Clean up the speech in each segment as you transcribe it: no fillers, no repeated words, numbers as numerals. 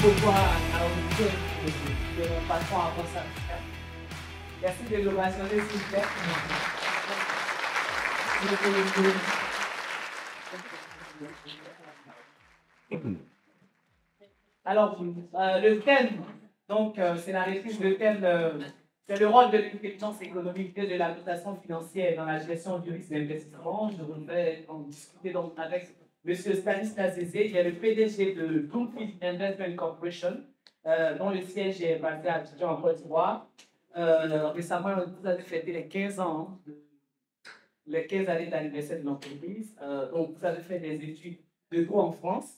beaucoup à l'audition de mon patron avant ça. Merci de l'ovation, s'il vous plaît. Alors, le thème, donc, c'est la réponse de thème, c'est le rôle de l'intelligence économique et de la dotation financière dans la gestion du risque d'investissement. Je voudrais en discuter donc avec M. Stanislas Zézé, qui est le PDG de Bloomfield Investment Corporation, dont le siège est basé à Abidjan, en Côte d'Ivoire. Récemment, vous avez fêté les 15 ans, les 15 années d'anniversaire de l'entreprise. Donc, vous avez fait des études de droit en France.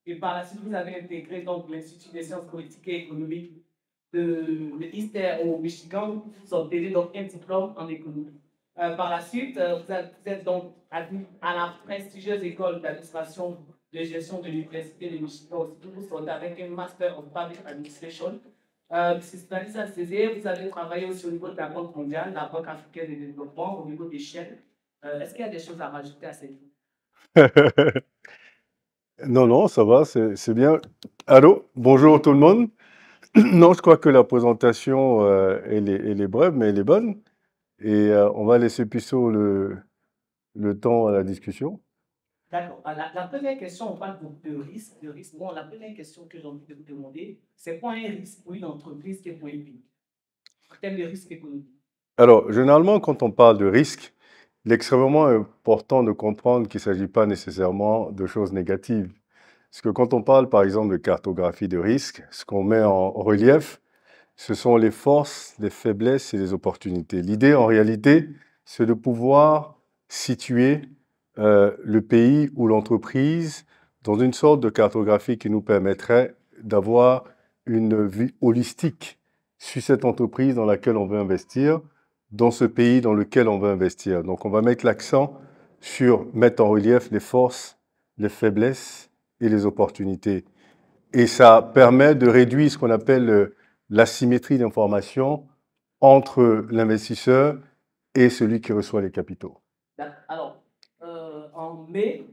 Et par la suite, vous avez intégré l'Institut des sciences politiques et économiques de Eastern au Michigan. Vous obtenez donc un diplôme en économie. Par la suite, vous êtes donc admis à la prestigieuse école d'administration de gestion de l'Université de Michigan aussi. Vous sortez avec un Master of Public Administration. M. Stanislas Zézé, vous avez travaillé aussi au niveau de la Banque mondiale, la Banque africaine de développement, au niveau des chaînes. Est-ce qu'il y a des choses à rajouter à cette vie? Non, non, ça va, c'est bien. Allô, bonjour tout le monde. Non, je crois que la présentation, elle est brève, mais elle est bonne. Et on va laisser plutôt le temps à la discussion. D'accord. La première question, on parle de risque. Bon, la première question que j'ai envie de vous demander, c'est quoi un risque pour une entreprise qui est pour un pays, en termes de risque économique? Alors, généralement, quand on parle de risque, il est extrêmement important de comprendre qu'il ne s'agit pas nécessairement de choses négatives. Parce que quand on parle, par exemple, de cartographie de risque, ce qu'on met en relief, ce sont les forces, les faiblesses et les opportunités. L'idée, en réalité, c'est de pouvoir situer le pays ou l'entreprise dans une sorte de cartographie qui nous permettrait d'avoir une vue holistique sur cette entreprise dans laquelle on veut investir, dans ce pays dans lequel on veut investir. Donc, on va mettre l'accent sur mettre en relief les forces, les faiblesses et les opportunités. Et ça permet de réduire ce qu'on appelle l'asymétrie d'information entre l'investisseur et celui qui reçoit les capitaux. Alors, en mai,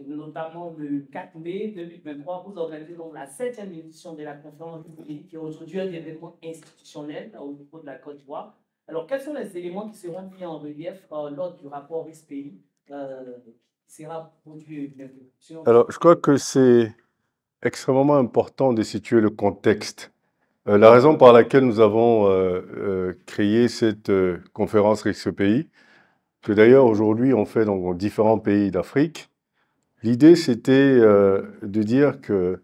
notamment le 4 mai 2023, vous organisez donc la 7e édition de la conférence du pays, qui est aujourd'hui un événement institutionnel au niveau de la Côte d'Ivoire. Alors, quels sont les éléments qui seront mis en relief lors du rapport risque-pays qui sera produit? Alors, je crois que c'est extrêmement important de situer le contexte. La raison par laquelle nous avons créé cette conférence risque-pays, que d'ailleurs aujourd'hui on fait dans différents pays d'Afrique, l'idée c'était de dire que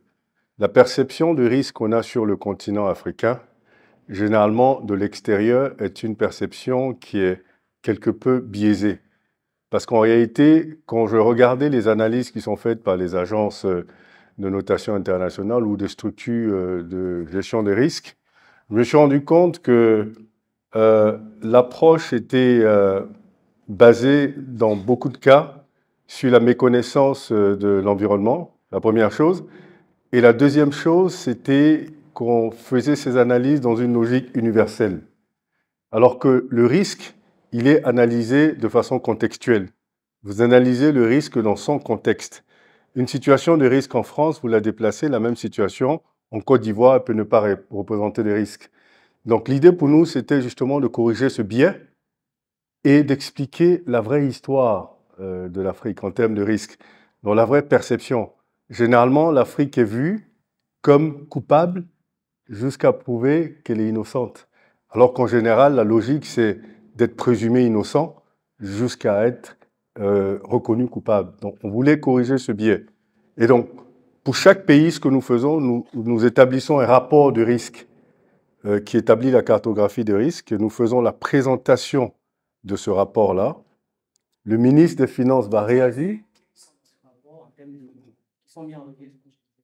la perception du risque qu'on a sur le continent africain, généralement de l'extérieur, est une perception qui est quelque peu biaisée. Parce qu'en réalité, quand je regardais les analyses qui sont faites par les agences de notation internationale ou des structures de gestion des risques, je me suis rendu compte que l'approche était basée dans beaucoup de cas sur la méconnaissance de l'environnement, la première chose. Et la deuxième chose, c'était qu'on faisait ces analyses dans une logique universelle. Alors que le risque, il est analysé de façon contextuelle. Vous analysez le risque dans son contexte. Une situation de risque en France, vous la déplacez, la même situation en Côte d'Ivoire peut ne pas représenter de risque. Donc l'idée pour nous, c'était justement de corriger ce biais et d'expliquer la vraie histoire de l'Afrique en termes de risque, dans la vraie perception. Généralement, l'Afrique est vue comme coupable jusqu'à prouver qu'elle est innocente. Alors qu'en général, la logique, c'est d'être présumé innocent jusqu'à être reconnu coupable. Donc, on voulait corriger ce biais. Et donc, pour chaque pays, ce que nous faisons, nous établissons un rapport de risque qui établit la cartographie de risque. Nous faisons la présentation de ce rapport-là. Le ministre des Finances va réagir.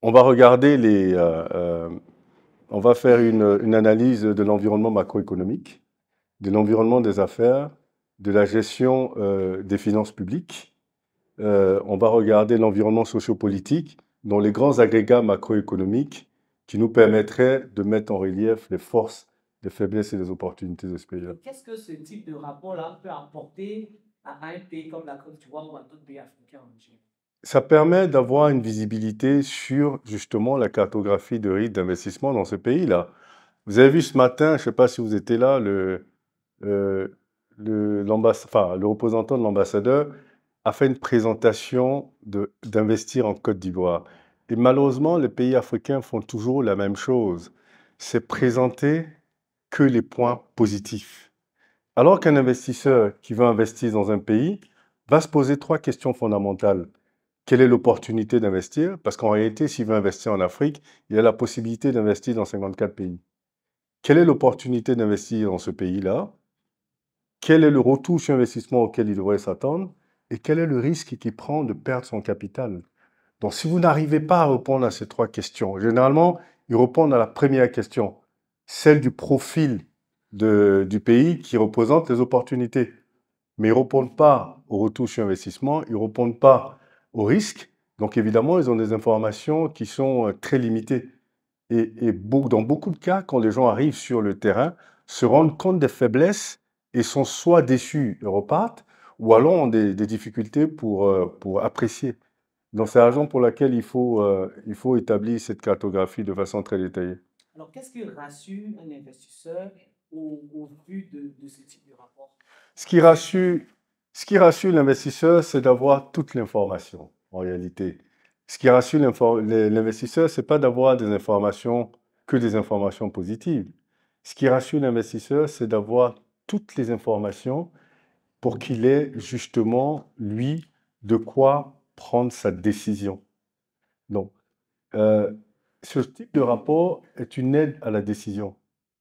On va regarder on va faire une analyse de l'environnement macroéconomique, de l'environnement des affaires, de la gestion des finances publiques. On va regarder l'environnement sociopolitique, dont les grands agrégats macroéconomiques qui nous permettraient de mettre en relief les forces, les faiblesses et les opportunités de ce pays-là. Qu'est-ce que ce type de rapport-là peut apporter à un pays comme la Côte d'Ivoire ou à d'autres pays africains en général? ça permet d'avoir une visibilité sur justement la cartographie de risque d'investissement dans ce pays-là. Vous avez vu ce matin, je ne sais pas si vous étiez là, euh, le représentant de l'ambassadeur a fait une présentation d'investir en Côte d'Ivoire. Et malheureusement, les pays africains font toujours la même chose. C'est présenter que les points positifs. Alors qu'un investisseur qui veut investir dans un pays va se poser trois questions fondamentales. Quelle est l'opportunité d'investir? Parce qu'en réalité, s'il veut investir en Afrique, il a la possibilité d'investir dans 54 pays. Quelle est l'opportunité d'investir dans ce pays-là? Quel est le retour sur investissement auquel il devrait s'attendre? Et quel est le risque qu'il prend de perdre son capital? Donc, si vous n'arrivez pas à répondre à ces trois questions, généralement, ils répondent à la première question, celle du profil du pays qui représente les opportunités. Mais ils ne répondent pas au retour sur investissement, ils ne répondent pas au risque. Donc, évidemment, ils ont des informations qui sont très limitées. Et dans beaucoup de cas, quand les gens arrivent sur le terrain, se rendent compte des faiblesses et sont soit déçus et repartent, ou alors ont des difficultés pour apprécier. Donc, c'est la raison pour laquelle il faut établir cette cartographie de façon très détaillée. Alors, qu'est-ce qui rassure un investisseur au vu de ce type de rapport? Ce qui rassure l'investisseur, c'est d'avoir toute l'information, en réalité. Ce qui rassure l'investisseur, c'est pas d'avoir que des informations positives. Ce qui rassure l'investisseur, c'est d'avoir toutes les informations pour qu'il ait justement, lui, de quoi prendre sa décision. Donc, euh, ce type de rapport est une aide à la décision.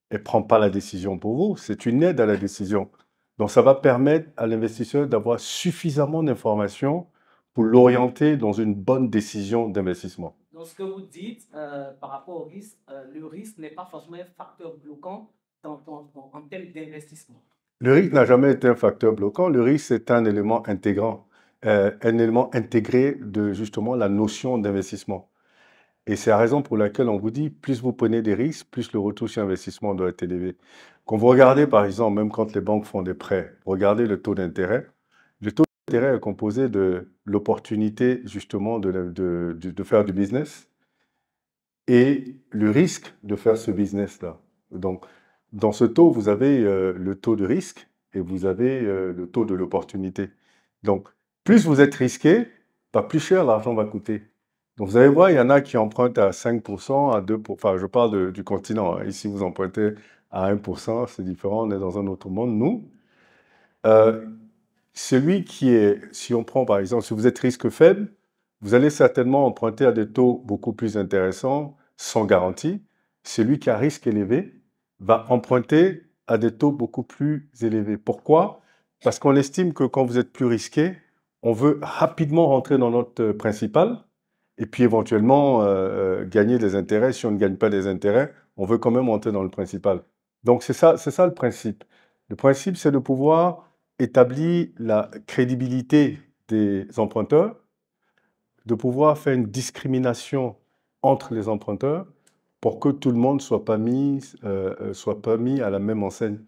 Elle ne prend pas la décision pour vous, c'est une aide à la décision. Donc, ça va permettre à l'investisseur d'avoir suffisamment d'informations pour l'orienter dans une bonne décision d'investissement. Donc, ce que vous dites par rapport au risque, le risque n'est pas forcément un facteur bloquant en termes d'investissement. Le risque n'a jamais été un facteur bloquant. Le risque, c'est un élément intégrant, un élément intégré de justement la notion d'investissement. Et c'est la raison pour laquelle on vous dit, plus vous prenez des risques, plus le retour sur investissement doit être élevé. Quand vous regardez, par exemple, même quand les banques font des prêts, regardez le taux d'intérêt. Le taux d'intérêt est composé de l'opportunité, justement, de faire du business et le risque de faire ce business-là. Donc, dans ce taux, vous avez le taux de risque et vous avez le taux de l'opportunité. Donc, plus vous êtes risqué, plus cher l'argent va coûter. Donc, vous allez voir, il y en a qui empruntent à 5%, à 2%, enfin, je parle du continent, hein. Ici, vous empruntez à 1%, c'est différent, on est dans un autre monde. Nous, si on prend par exemple, si vous êtes risque faible, vous allez certainement emprunter à des taux beaucoup plus intéressants, sans garantie. Celui qui a risque élevé va emprunter à des taux beaucoup plus élevés. Pourquoi? Parce qu'on estime que quand vous êtes plus risqué, on veut rapidement rentrer dans notre principal et puis éventuellement gagner des intérêts. Si on ne gagne pas des intérêts, on veut quand même rentrer dans le principal. Donc c'est ça le principe. Le principe, c'est de pouvoir établir la crédibilité des emprunteurs, de pouvoir faire une discrimination entre les emprunteurs pour que tout le monde soit pas mis à la même enseigne.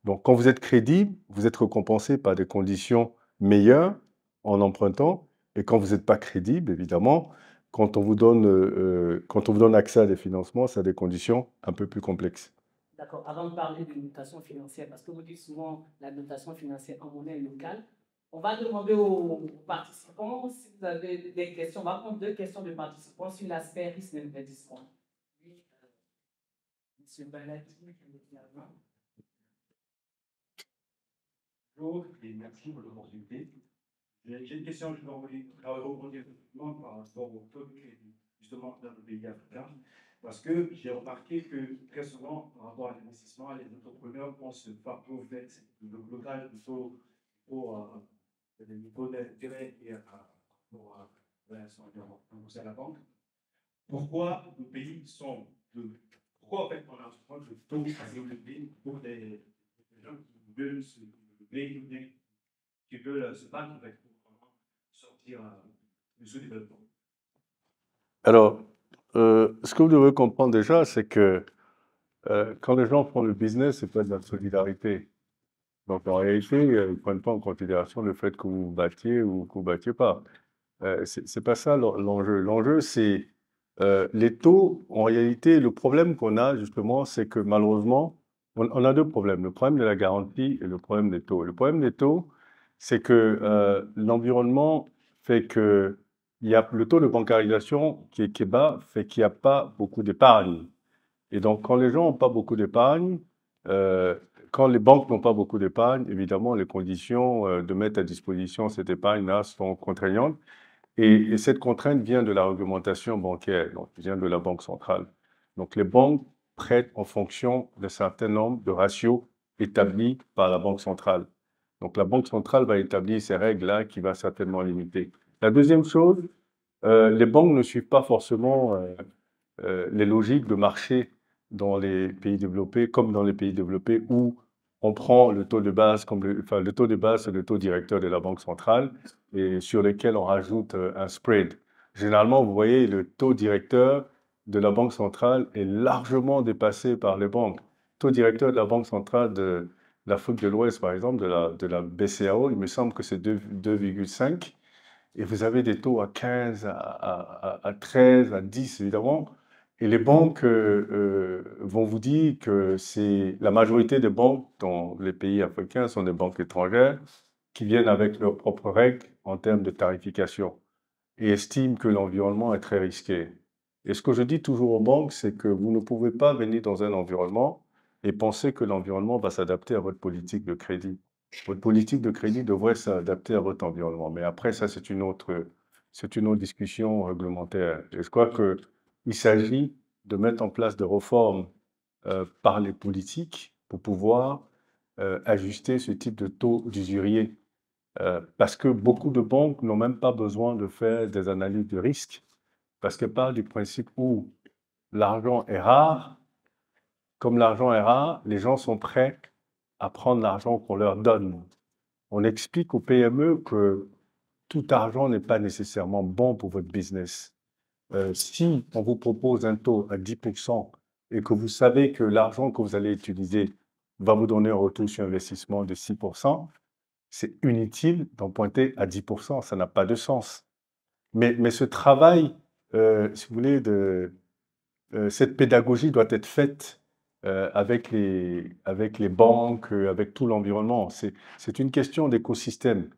Donc, quand vous êtes crédible, vous êtes récompensé par des conditions meilleures en empruntant. Et quand vous n'êtes pas crédible, évidemment, quand on vous donne accès à des financements, c'est à des conditions un peu plus complexes. D'accord. Avant de parler de notation financière, parce que vous dites souvent la notation financière en monnaie locale, on va demander aux participants si vous avez des questions. On va prendre deux questions de participants sur l'aspect risque d'investissement. Monsieur Balati, bonjour et merci pour l'opportunité. J'ai une question, je vais rebondir effectivement par rapport au taux de crédit, justement dans le pays africain, parce que j'ai remarqué que très souvent, par rapport à l'investissement, les entrepreneurs pensent par au fait le blocage du taux pour les niveaux d'intérêt et pour à la banque. Pourquoi nos pays sont pourquoi en fait on a le taux assez élevé pour des gens qui veulent se lever, qui veulent se battre avec pour vraiment sortir du sous-développement? Alors, ce que vous devez comprendre déjà, c'est que quand les gens font le business, c'est pas de la solidarité. Donc, en réalité, ils ne prennent pas en considération le fait que vous battiez ou que vous ne battiez pas. C'est pas ça l'enjeu. L'enjeu, c'est les taux. En réalité, le problème qu'on a, justement, c'est que malheureusement, on a deux problèmes. Le problème de la garantie et le problème des taux. Le problème des taux, c'est que l'environnement fait que le taux de bancarisation qui est bas fait qu'il n'y a pas beaucoup d'épargne. Et donc, quand les gens n'ont pas beaucoup d'épargne, euh, quand les banques n'ont pas beaucoup d'épargne, évidemment, les conditions de mettre à disposition cette épargne-là sont contraignantes. Et cette contrainte vient de la réglementation bancaire, donc vient de la Banque centrale. Donc, les banques prêtent en fonction d'un certain nombre de ratios établis par la Banque centrale. Donc, la Banque centrale va établir ces règles-là qui va certainement limiter. La deuxième chose, les banques ne suivent pas forcément les logiques de marché dans les pays développés, comme dans les pays développés où on prend le taux de base, le taux de base, c'est le taux directeur de la Banque centrale, et sur lequel on rajoute un spread. Généralement, vous voyez, le taux directeur de la Banque centrale est largement dépassé par les banques. Le taux directeur de la Banque centrale de l'Afrique de l'Ouest, par exemple, de la BCAO, il me semble que c'est 2,5. Et vous avez des taux à 15, à 13, à 10, évidemment. Et les banques vont vous dire que la majorité des banques dans les pays africains sont des banques étrangères qui viennent avec leurs propres règles en termes de tarification et estiment que l'environnement est très risqué. Et ce que je dis toujours aux banques, c'est que vous ne pouvez pas venir dans un environnement et penser que l'environnement va s'adapter à votre politique de crédit. Votre politique de crédit devrait s'adapter à votre environnement. Mais après, ça, c'est une autre discussion réglementaire. Et je crois qu'il s'agit de mettre en place des réformes par les politiques pour pouvoir ajuster ce type de taux d'usurier. Parce que beaucoup de banques n'ont même pas besoin de faire des analyses de risque, parce qu'elles partent du principe où l'argent est rare. Comme l'argent est rare, les gens sont prêts à prendre l'argent qu'on leur donne. On explique aux PME que tout argent n'est pas nécessairement bon pour votre business. Si on vous propose un taux à 10% et que vous savez que l'argent que vous allez utiliser va vous donner un retour sur investissement de 6%, c'est inutile d'en pointer à 10%, ça n'a pas de sens. Mais ce travail, si vous voulez, cette pédagogie doit être faite avec les banques, avec tout l'environnement. C'est une question d'écosystème.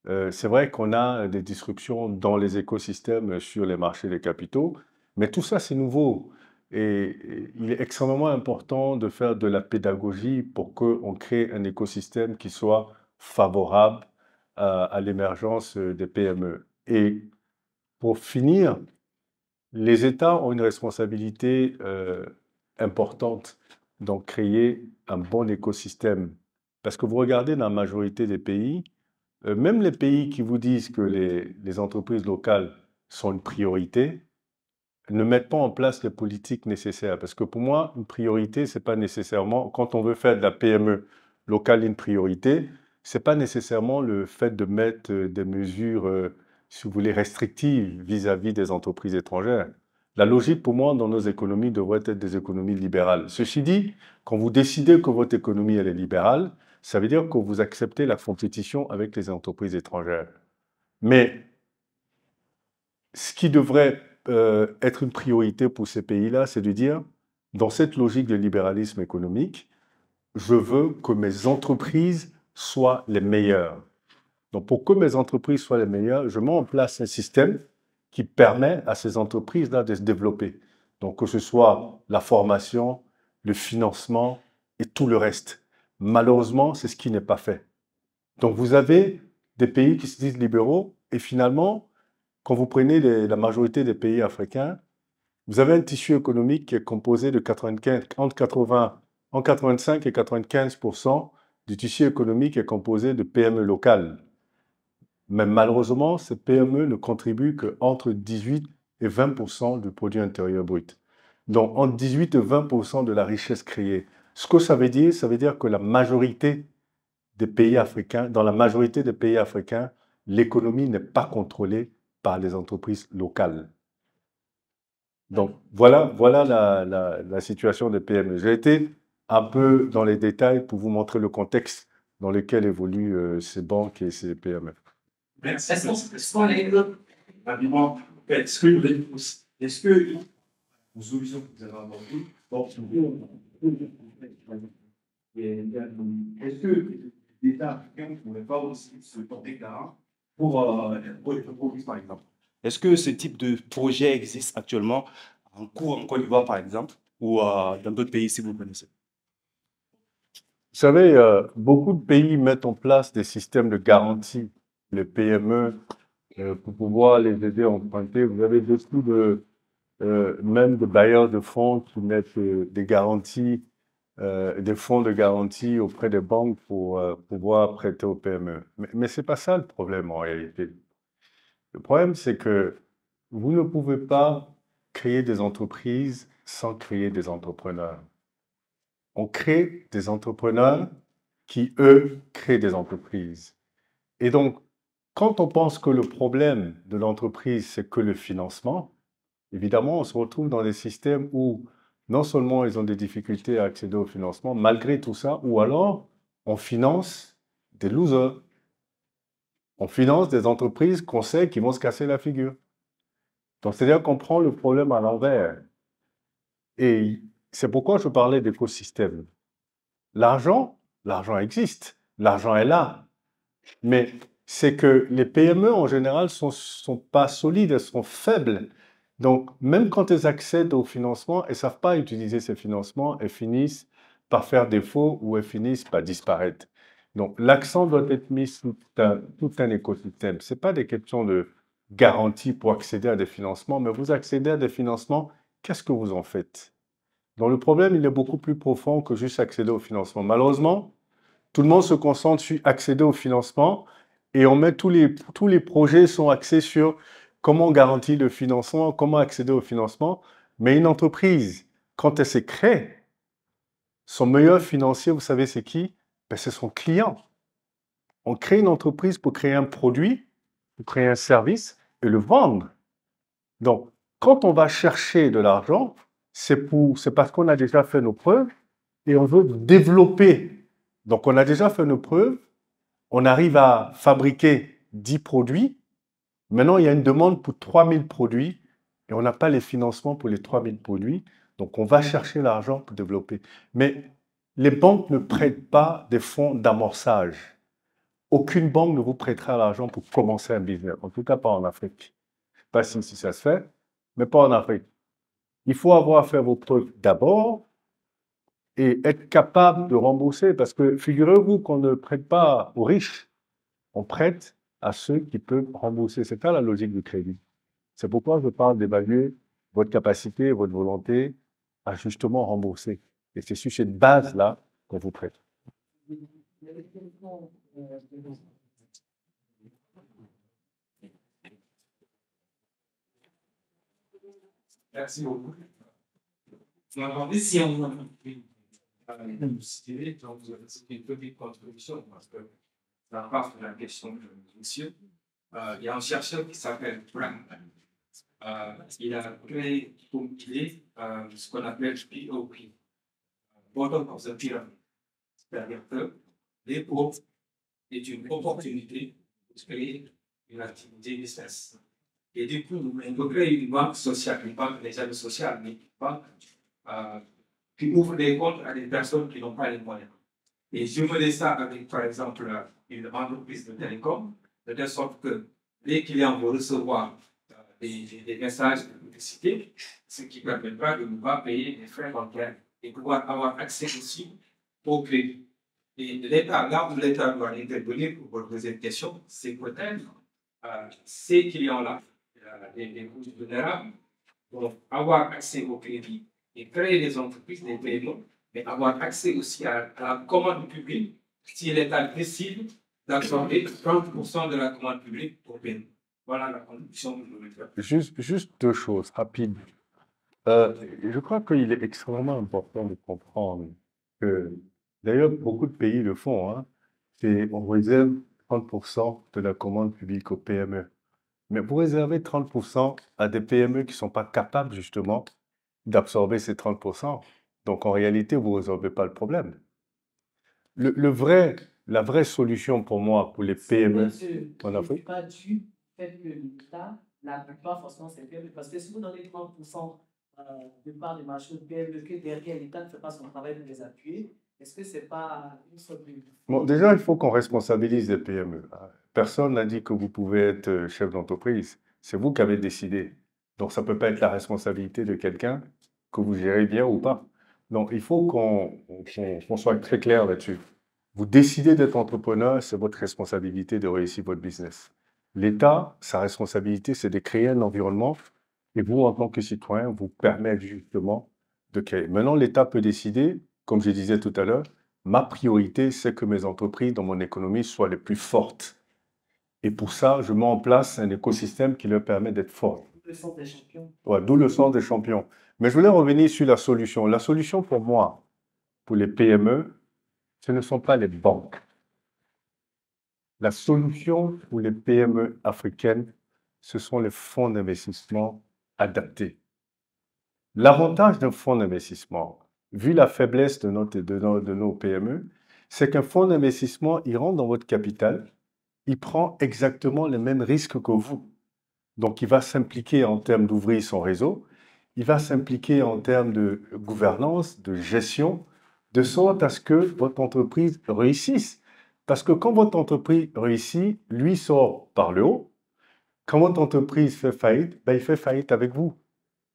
C'est vrai qu'on a des disruptions dans les écosystèmes sur les marchés des capitaux, mais tout ça, c'est nouveau. Et il est extrêmement important de faire de la pédagogie pour qu'on crée un écosystème qui soit favorable à l'émergence des PME. Et pour finir, les États ont une responsabilité importante dans créer un bon écosystème. Parce que vous regardez dans la majorité des pays, même les pays qui vous disent que les entreprises locales sont une priorité, ne mettent pas en place les politiques nécessaires. Parce que pour moi, une priorité, c'est pas nécessairement, quand on veut faire de la PME locale une priorité, c'est pas nécessairement le fait de mettre des mesures, si vous voulez, restrictives vis-à-vis des entreprises étrangères. La logique pour moi dans nos économies devrait être des économies libérales. Ceci dit, quand vous décidez que votre économie elle est libérale, ça veut dire que vous acceptez la compétition avec les entreprises étrangères. Mais ce qui devrait être une priorité pour ces pays-là, c'est de dire, dans cette logique de libéralisme économique, je veux que mes entreprises soient les meilleures. Donc, pour que mes entreprises soient les meilleures, je mets en place un système qui permet à ces entreprises-là de se développer. Donc, que ce soit la formation, le financement et tout le reste. Malheureusement, c'est ce qui n'est pas fait. Donc, vous avez des pays qui se disent libéraux et finalement, quand vous prenez la majorité des pays africains, vous avez un tissu économique qui est composé de 85 et 95% du tissu économique est composé de PME locales. Mais malheureusement, ces PME ne contribuent qu'entre 18 et 20% du produit intérieur brut. Donc, entre 18 et 20% de la richesse créée. Ce que ça veut dire que la majorité des pays africains, dans la majorité des pays africains, l'économie n'est pas contrôlée par les entreprises locales. Donc, voilà la situation des PME. J'ai été un peu dans les détails pour vous montrer le contexte dans lequel évoluent ces banques et ces PME. Est-ce qu'on a rapidement, est-ce que aux solutions que vous avez apportées, est-ce que l'État africain ne pourrait pas aussi se porter garant pour le tourisme, par exemple? Est-ce que ce type de projet existe actuellement en cours en Côte d'Ivoire, par exemple, ou dans d'autres pays, si vous connaissez? Vous savez, beaucoup de pays mettent en place des systèmes de garantie, les PME, pour pouvoir les aider à emprunter. Vous avez beaucoup même de bailleurs de fonds qui mettent des garanties, des fonds de garantie auprès des banques pour pouvoir prêter aux PME. Mais ce n'est pas ça le problème en réalité. Le problème, c'est que vous ne pouvez pas créer des entreprises sans créer des entrepreneurs. On crée des entrepreneurs qui, eux, créent des entreprises. Et donc, quand on pense que le problème de l'entreprise, c'est que le financement, évidemment, on se retrouve dans des systèmes où non seulement ils ont des difficultés à accéder au financement, malgré tout ça, ou alors on finance des losers. On finance des entreprises qu'on sait qui vont se casser la figure. Donc, c'est-à-dire qu'on prend le problème à l'envers. Et c'est pourquoi je parlais d'écosystème. L'argent existe, l'argent est là. Mais c'est que les PME, en général, sont pas solides, elles sont faibles. Donc, même quand elles accèdent au financement, elles ne savent pas utiliser ces financements, elles finissent par faire défaut ou elles finissent par disparaître. Donc, l'accent doit être mis sur tout un écosystème. Ce n'est pas des questions de garantie pour accéder à des financements, mais vous accédez à des financements, qu'est-ce que vous en faites? Donc, le problème, il est beaucoup plus profond que juste accéder au financement. Malheureusement, tout le monde se concentre sur accéder au financement et on met tous les projets sont axés sur comment garantir le financement, comment accéder au financement. Mais une entreprise, quand elle se crée, son meilleur financier, vous savez, c'est qui? Ben, c'est son client. On crée une entreprise pour créer un produit, pour créer un service et le vendre. Donc, quand on va chercher de l'argent, c'est parce qu'on a déjà fait nos preuves et on veut développer. Donc, on a déjà fait nos preuves, on arrive à fabriquer 10 produits. Maintenant, il y a une demande pour 3000 produits et on n'a pas les financements pour les 3000 produits. Donc, on va chercher l'argent pour développer. Mais les banques ne prêtent pas des fonds d'amorçage. Aucune banque ne vous prêtera l'argent pour commencer un business. En tout cas, pas en Afrique. Pas si ça se fait, mais pas en Afrique. Il faut avoir fait vos preuves d'abord et être capable de rembourser. Parce que figurez-vous qu'on ne prête pas aux riches, on prête à ceux qui peuvent rembourser. C'est ça la logique du crédit. C'est pourquoi je parle d'évaluer votre capacité, votre volonté à justement rembourser. Et c'est sur cette base-là qu'on vous prête. Merci beaucoup. Je me demandais si on a cité, donc vous avez cité une petite contribution, parce que ça part de la question de monsieur. Il y a un chercheur qui s'appelle Frank. Il a créé comme idée ce qu'on appelle POP, Bottom of the Pyramid. C'est-à-dire que les pauvres est une opportunité de créer une activité business. Et du coup, on peut créer une banque sociale, une banque déjà sociale, mais une banque qui ouvre des comptes à des personnes qui n'ont pas les moyens. Et je me dis ça avec, par exemple, une entreprise de télécom, de telle sorte que les clients vont recevoir des messages de publicité, ce qui permettra de ne pas payer des frais bancaires et pouvoir avoir accès aussi au crédit. Et l'État, là où l'État doit intervenir pour votre deuxième question, c'est peut-être ces clients-là, des coûts vulnérables, vont avoir accès au crédit et créer des entreprises, des paiements, mais avoir accès aussi à la commande publique si l'État décide d'accorder 30% de la commande publique pour paiement. Voilà la contribution que je voulais faire. Juste deux choses rapides. Je crois qu'il est extrêmement important de comprendre que, d'ailleurs, beaucoup de pays le font, hein, on réserve 30% de la commande publique aux PME. Mais vous réservez 30% à des PME qui ne sont pas capables, justement, d'absorber ces 30%. Donc, en réalité, vous ne résolvez pas le problème. La vraie solution pour moi, pour les PME en Afrique, pas du fait que l'État la plupart, forcément, c'est PME. Parce que si vous donnez 30% de part des marchés de PME, que derrière l'État ne fait pas son travail de les appuyer, est-ce que ce n'est pas une sorte de... Bon, déjà, il faut qu'on responsabilise les PME. Personne n'a dit que vous pouvez être chef d'entreprise. C'est vous qui avez décidé. Donc, ça ne peut pas être la responsabilité de quelqu'un que vous gérez bien ou pas. Donc, il faut qu'on soit très clair là-dessus. Vous décidez d'être entrepreneur, c'est votre responsabilité de réussir votre business. L'État, sa responsabilité, c'est de créer un environnement et vous, en tant que citoyen, vous permettre justement de créer. Maintenant, l'État peut décider, comme je disais tout à l'heure, ma priorité, c'est que mes entreprises dans mon économie soient les plus fortes. Et pour ça, je mets en place un écosystème qui leur permet d'être forts. Le sens des champions. Ouais, d'où le sens des champions. Mais je voulais revenir sur la solution. La solution pour moi, pour les PME, ce ne sont pas les banques. La solution pour les PME africaines, ce sont les fonds d'investissement adaptés. L'avantage d'un fonds d'investissement, vu la faiblesse de nos PME, c'est qu'un fonds d'investissement, il rentre dans votre capital, il prend exactement les mêmes risques que vous. Donc, il va s'impliquer en termes d'ouvrir son réseau, il va s'impliquer en termes de gouvernance, de gestion, de sorte à ce que votre entreprise réussisse. Parce que quand votre entreprise réussit, lui sort par le haut. Quand votre entreprise fait faillite, ben, il fait faillite avec vous.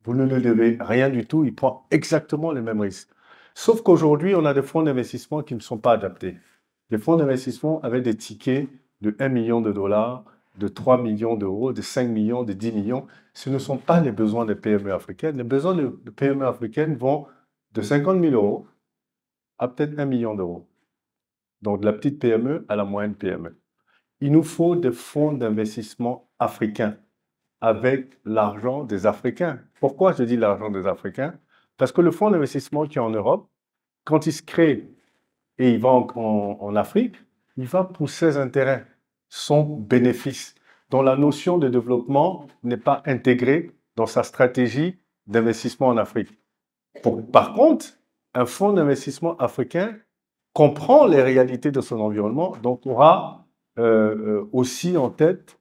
Vous ne lui devez rien du tout, il prend exactement les mêmes risques. Sauf qu'aujourd'hui, on a des fonds d'investissement qui ne sont pas adaptés. Les fonds d'investissement avec des tickets de 1 million de dollars, de 3 millions d'euros, de 5 millions, de 10 millions. Ce ne sont pas les besoins des PME africaines. Les besoins de PME africaines vont de 50 000 euros à peut-être 1 million d'euros. Donc, de la petite PME à la moyenne PME. Il nous faut des fonds d'investissement africains avec l'argent des Africains. Pourquoi je dis l'argent des Africains? Parce que le fonds d'investissement qui est en Europe, quand il se crée et il va en Afrique, il va pour ses intérêts, son bénéfice, dont la notion de développement n'est pas intégrée dans sa stratégie d'investissement en Afrique. Par contre, un fonds d'investissement africain comprend les réalités de son environnement, donc aura aussi en tête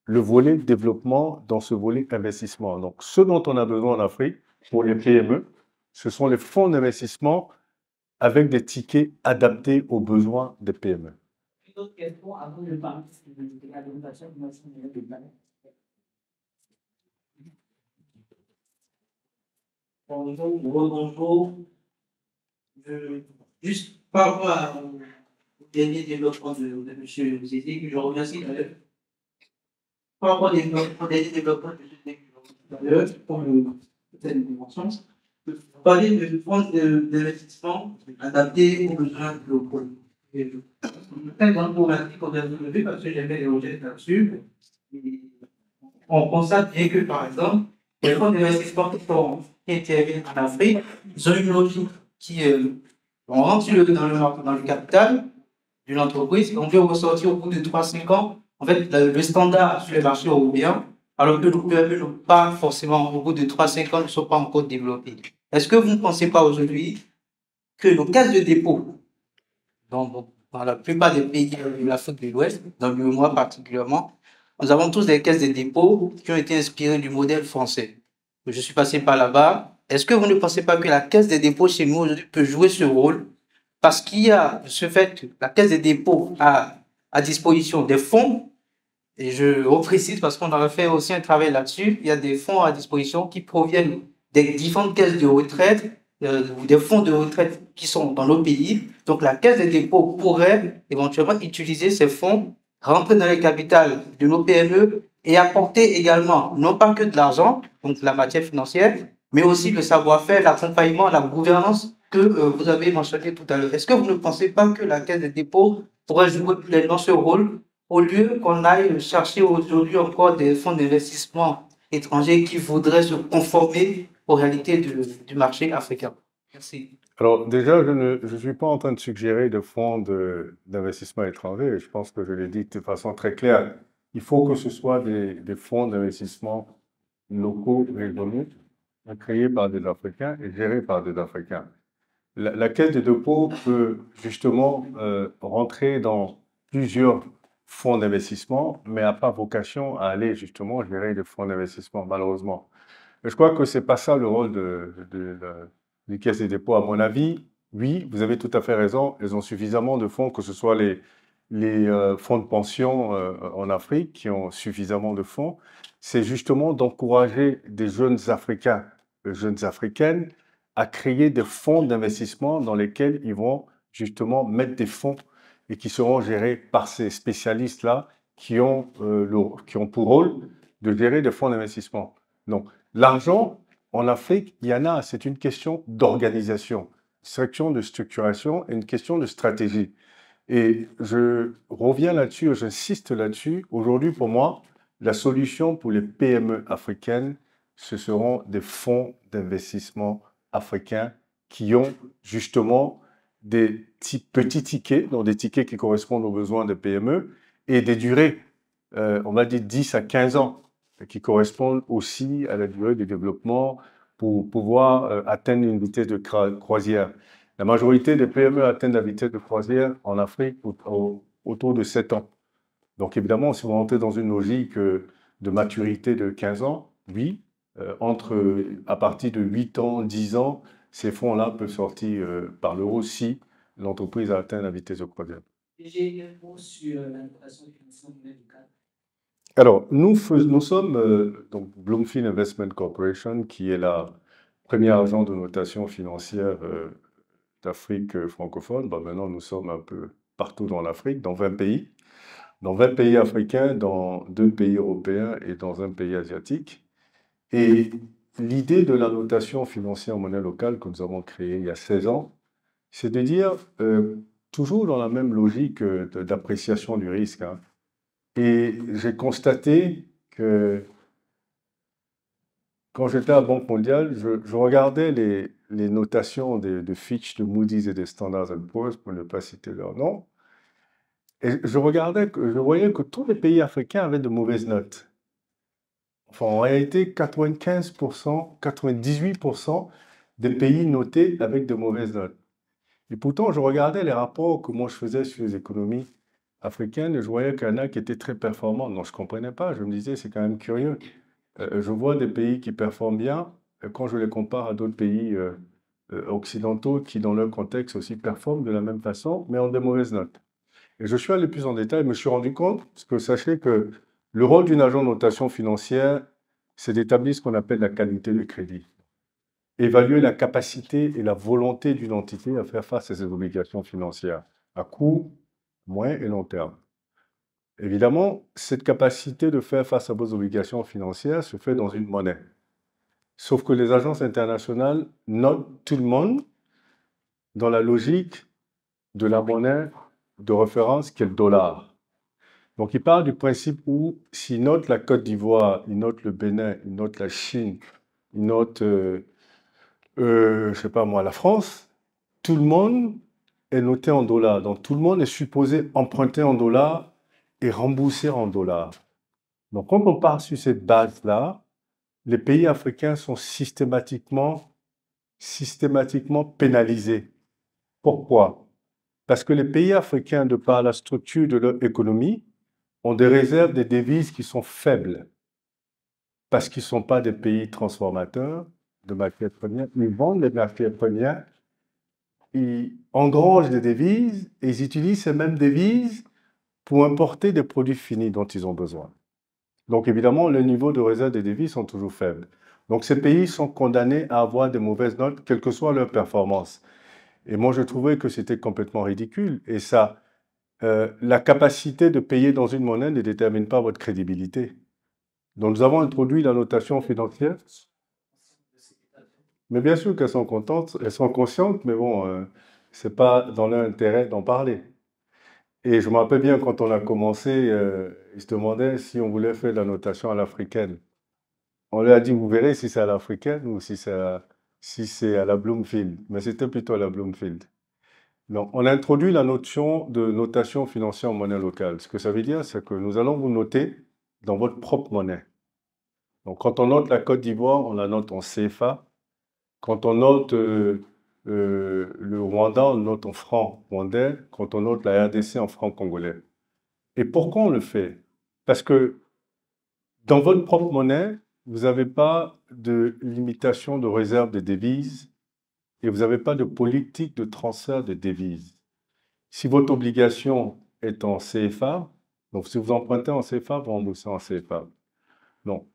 le volet développement dans ce volet investissement. Donc, ce dont on a besoin en Afrique pour les PME, ce sont les fonds d'investissement avec des tickets adaptés aux besoins des PME. Une autre question avant de parler de l'alimentation financière de la planète. Bonjour. Juste par rapport au dernier développement de M. Zézé, que je remercie d'ailleurs. Par rapport au dernier développement de M. Zézé, que je remercie d'ailleurs, pour cette intervention, vous parlez de fonds d'investissement adaptés aux besoins locaux. Très grande problématique qu'on a développée parce que j'ai fait des recherches là-dessus. On constate bien que, par exemple, les fonds d'investissement qui interviennent en Afrique, ils ont une logique qui on rentre dans le capital d'une entreprise et on veut ressortir au bout de 3-5 ans. En fait, le standard sur les marchés européens, alors que nos PME n'ont pas forcément, au bout de 3-5 ans, ne sont pas encore développés. Est-ce que vous ne pensez pas aujourd'hui que nos caisses de dépôt, dans la plupart des pays de l'Afrique de l'Ouest, dans le mois particulièrement, nous avons tous des caisses de dépôt qui ont été inspirées du modèle français. Je suis passé par là-bas. Est-ce que vous ne pensez pas que la caisse des dépôts chez nous aujourd'hui peut jouer ce rôle? Parce qu'il y a ce fait que la caisse des dépôts a à disposition des fonds, et je reprécise parce qu'on aurait fait aussi un travail là-dessus, il y a des fonds à disposition qui proviennent des différentes caisses de retraite, ou des fonds de retraite qui sont dans nos pays. Donc la caisse des dépôts pourrait éventuellement utiliser ces fonds, rentrer dans les capitales de nos PME et apporter également, non pas que de l'argent, donc de la matière financière, mais aussi le savoir-faire, l'accompagnement, la gouvernance que vous avez mentionné tout à l'heure. Est-ce que vous ne pensez pas que la caisse des dépôts pourrait jouer pleinement ce rôle au lieu qu'on aille chercher aujourd'hui encore des fonds d'investissement étrangers qui voudraient se conformer aux réalités du marché africain? Merci. Alors déjà, je ne suis pas en train de suggérer de fonds d'investissement étrangers. Je pense que je l'ai dit de façon très claire. Il faut que ce soit des fonds d'investissement locaux, régionaux, créés par des Africains et gérés par des Africains. La caisse de dépôt peut justement rentrer dans plusieurs fonds d'investissement, mais n'a pas vocation à aller justement gérer des fonds d'investissement, malheureusement. Et je crois que ce n'est pas ça le rôle des caisses des dépôts. À mon avis, oui, vous avez tout à fait raison, elles ont suffisamment de fonds, que ce soit les fonds de pension en Afrique qui ont suffisamment de fonds. C'est justement d'encourager des jeunes Africains, jeunes Africaines, à créer des fonds d'investissement dans lesquels ils vont justement mettre des fonds et qui seront gérés par ces spécialistes-là qui ont pour rôle de gérer des fonds d'investissement. Donc, l'argent, en Afrique, il y en a, c'est une question d'organisation, de structuration et une question de stratégie. Et je reviens là-dessus, j'insiste là-dessus. Aujourd'hui, pour moi, la solution pour les PME africaines, ce seront des fonds d'investissement africains qui ont justement des petits tickets, donc des tickets qui correspondent aux besoins des PME, et des durées, on va dire 10 à 15 ans, qui correspondent aussi à la durée du développement pour pouvoir atteindre une vitesse de croisière. La majorité des PME atteignent la vitesse de croisière en Afrique autour de 7 ans. Donc évidemment, si vous rentrez dans une logique de maturité de 15 ans, oui, à partir de 8 ans, 10 ans, ces fonds-là peuvent sortir par l'euro si l'entreprise a atteint la vitesse de croisière. J'ai un mot sur la notation financière monnaie locale. Alors, nous sommes donc Bloomfield Investment Corporation, qui est la première agence de notation financière d'Afrique francophone. Bah, maintenant, nous sommes un peu partout dans l'Afrique, dans 20 pays. Dans 20 pays africains, dans 2 pays européens et dans un pays asiatique. Et l'idée de la notation financière en monnaie locale que nous avons créée il y a 16 ans, c'est de dire, toujours dans la même logique d'appréciation du risque, hein. Et j'ai constaté que quand j'étais à Banque mondiale, je regardais les notations de Fitch, de Moody's et de Standard & Poor's, pour ne pas citer leur nom, et je voyais que tous les pays africains avaient de mauvaises notes. Enfin, en réalité, 95%, 98% des pays notés avec de mauvaises notes. Et pourtant, je regardais les rapports que moi je faisais sur les économies africaines et je voyais qu'il y en a qui étaient très performants. Donc, je ne comprenais pas. Je me disais, c'est quand même curieux. Je vois des pays qui performent bien quand je les compare à d'autres pays occidentaux qui, dans leur contexte aussi, performent de la même façon, mais ont de mauvaises notes. Et je suis allé plus en détail, je me suis rendu compte, parce que sachez que le rôle d'une agence de notation financière, c'est d'établir ce qu'on appelle la qualité de crédit. Évaluer la capacité et la volonté d'une entité à faire face à ses obligations financières, à court, moyen et long terme. Évidemment, cette capacité de faire face à vos obligations financières se fait dans une monnaie. Sauf que les agences internationales notent tout le monde dans la logique de la monnaie de référence qui est le dollar. Donc, ils parlent du principe où s'ils notent la Côte d'Ivoire, ils notent le Bénin, ils notent la Chine, ils notent, je ne sais pas moi, la France, tout le monde est noté en dollars. Donc, tout le monde est supposé emprunter en dollars et rembourser en dollars. Donc, quand on part sur cette base-là, les pays africains sont systématiquement pénalisés. Pourquoi? Parce que les pays africains, de par la structure de leur économie, ont des réserves de devises qui sont faibles. Parce qu'ils ne sont pas des pays transformateurs de matières premières. Ils vendent des matières premières, ils engrangent des devises et ils utilisent ces mêmes devises pour importer des produits finis dont ils ont besoin. Donc évidemment, le niveau de réserve des devises sont toujours faibles. Donc ces pays sont condamnés à avoir de mauvaises notes, quelle que soit leur performance. Et moi, je trouvais que c'était complètement ridicule. Et ça, la capacité de payer dans une monnaie ne détermine pas votre crédibilité. Donc nous avons introduit la notation financière. Mais bien sûr qu'elles sont contentes, elles sont conscientes, mais bon, ce n'est pas dans leur intérêt d'en parler. Et je me rappelle bien quand on a commencé, ils se demandaient si on voulait faire la notation à l'africaine. On leur a dit, vous verrez si c'est à l'africaine ou si c'est à la Bloomfield. Mais c'était plutôt à la Bloomfield. Donc, on a introduit la notion de notation financière en monnaie locale. Ce que ça veut dire, c'est que nous allons vous noter dans votre propre monnaie. Donc, quand on note la Côte d'Ivoire, on la note en CFA. Quand on note le Rwanda, on note en franc rwandais. Quand on note la RDC, en franc congolais. Et pourquoi on le fait? Parce que dans votre propre monnaie, vous n'avez pas de limitation de réserve de devises et vous n'avez pas de politique de transfert de devises. Si votre obligation est en CFA, donc si vous empruntez en CFA, vous remboursez en CFA. Non.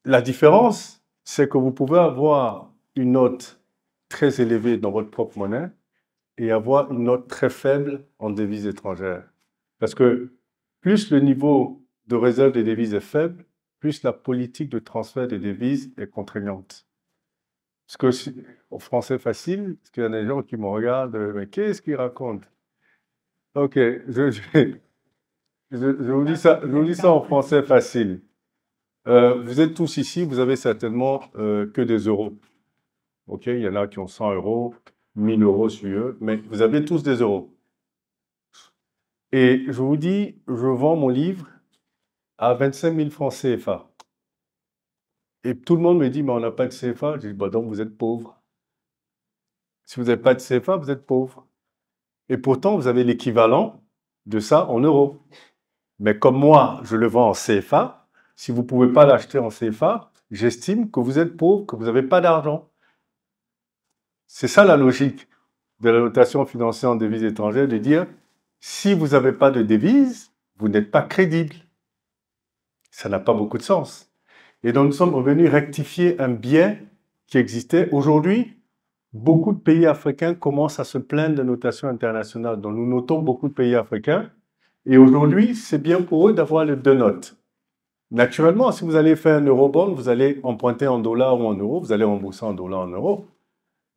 La différence, c'est que vous pouvez avoir une note très élevée dans votre propre monnaie et avoir une note très faible en devises étrangères. Parce que plus le niveau de réserve des devises est faible, plus la politique de transfert des devises est contraignante. Parce que, en français facile, parce qu'il y a des gens qui me regardent, mais qu'est-ce qu'ils racontent? Ok, je vous dis ça en français facile. Vous êtes tous ici, vous avez certainement que des euros. Ok, il y en a qui ont 100 euros, 1000 euros sur eux, mais vous avez tous des euros. Et je vous dis, je vends mon livre à 25 000 francs CFA. Et tout le monde me dit, mais on n'a pas de CFA. Je dis, bah donc vous êtes pauvre. Si vous n'avez pas de CFA, vous êtes pauvre. Et pourtant, vous avez l'équivalent de ça en euros. Mais comme moi, je le vends en CFA, si vous ne pouvez pas l'acheter en CFA, j'estime que vous êtes pauvre, que vous n'avez pas d'argent. C'est ça la logique de la notation financière en devises étrangères, de dire, si vous n'avez pas de devises, vous n'êtes pas crédible. Ça n'a pas beaucoup de sens. Et donc, nous sommes revenus rectifier un biais qui existait. Aujourd'hui, beaucoup de pays africains commencent à se plaindre de notation internationale. Donc, nous notons beaucoup de pays africains. Et aujourd'hui, c'est bien pour eux d'avoir les deux notes. Naturellement, si vous allez faire un eurobond, vous allez emprunter en dollars ou en euros, vous allez rembourser en dollars ou en euros.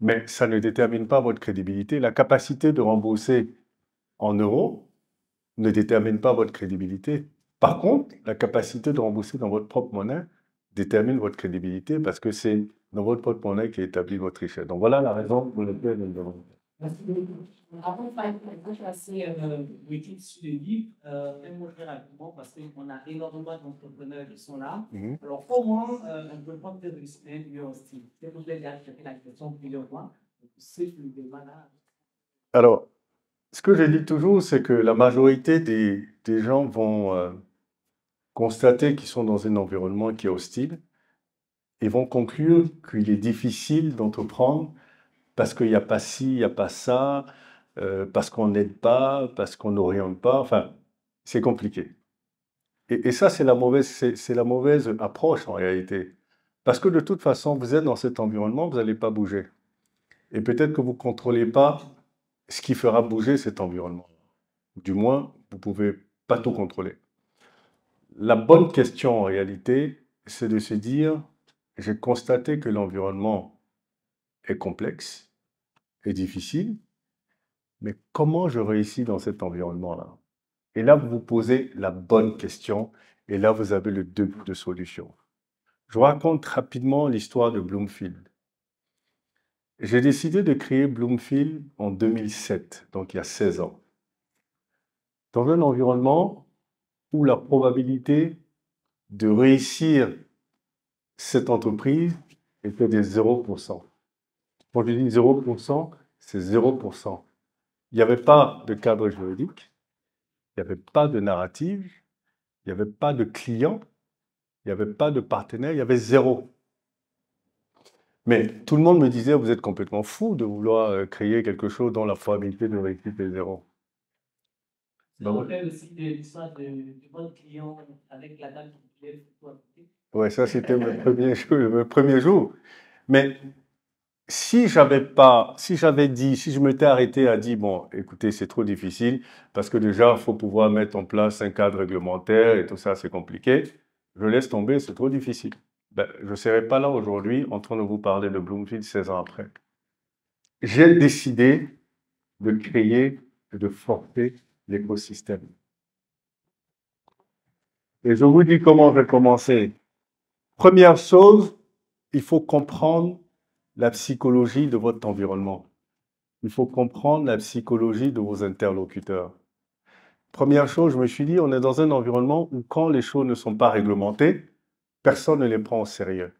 Mais ça ne détermine pas votre crédibilité. La capacité de rembourser en euros ne détermine pas votre crédibilité. Par contre, la capacité de rembourser dans votre propre monnaie détermine votre crédibilité parce que c'est dans votre propre monnaie qui établit votre richesse. Donc voilà la raison pour laquelle nous devons. Avant de passer l'étude sur le livre, fais-moi très rapidement parce qu'on a énormément d'entrepreneurs qui sont là. Alors, comment on peut prendre des risques aussi? C'est pour les gars qui la question plusieurs fois. C'est le débat là. Alors, ce que je dis toujours, c'est que la majorité des gens vont constater qu'ils sont dans un environnement qui est hostile et vont conclure qu'il est difficile d'entreprendre parce qu'il n'y a pas ci, il n'y a pas ça, parce qu'on n'aide pas, parce qu'on n'oriente pas. Enfin, c'est compliqué. Et ça, c'est la mauvaise approche en réalité. Parce que de toute façon, vous êtes dans cet environnement, vous n'allez pas bouger. Et peut-être que vous ne contrôlez pas ce qui fera bouger cet environnement. Du moins, vous ne pouvez pas tout contrôler. La bonne question en réalité, c'est de se dire, j'ai constaté que l'environnement est complexe et difficile, mais comment je réussis dans cet environnement-là? Et là, vous vous posez la bonne question, et là, vous avez le début de solution. Je vous raconte rapidement l'histoire de Bloomfield. J'ai décidé de créer Bloomfield en 2007, donc il y a 16 ans, dans un environnement où la probabilité de réussir cette entreprise était de 0%. Quand je dis 0%, c'est 0%. Il n'y avait pas de cadre juridique, il n'y avait pas de narrative, il n'y avait pas de client, il n'y avait pas de partenaire, il y avait zéro. Mais tout le monde me disait, vous êtes complètement fou de vouloir créer quelque chose dont la probabilité de réussite est zéro. Ça rappelle aussi l'histoire du bon client avec la dame qui voulait. Oui, ça c'était le premier jour. Mais si je m'étais arrêté à dire, bon, écoutez, c'est trop difficile, parce que déjà, il faut pouvoir mettre en place un cadre réglementaire et tout ça, c'est compliqué, je laisse tomber, c'est trop difficile. Ben, je ne serais pas là aujourd'hui en train de vous parler de Bloomfield 16 ans après. J'ai décidé de créer et de forcer l'écosystème. Et je vous dis comment je vais commencer. Première chose, il faut comprendre la psychologie de votre environnement. Il faut comprendre la psychologie de vos interlocuteurs. Première chose, je me suis dit, on est dans un environnement où quand les choses ne sont pas réglementées, personne ne les prend au sérieux.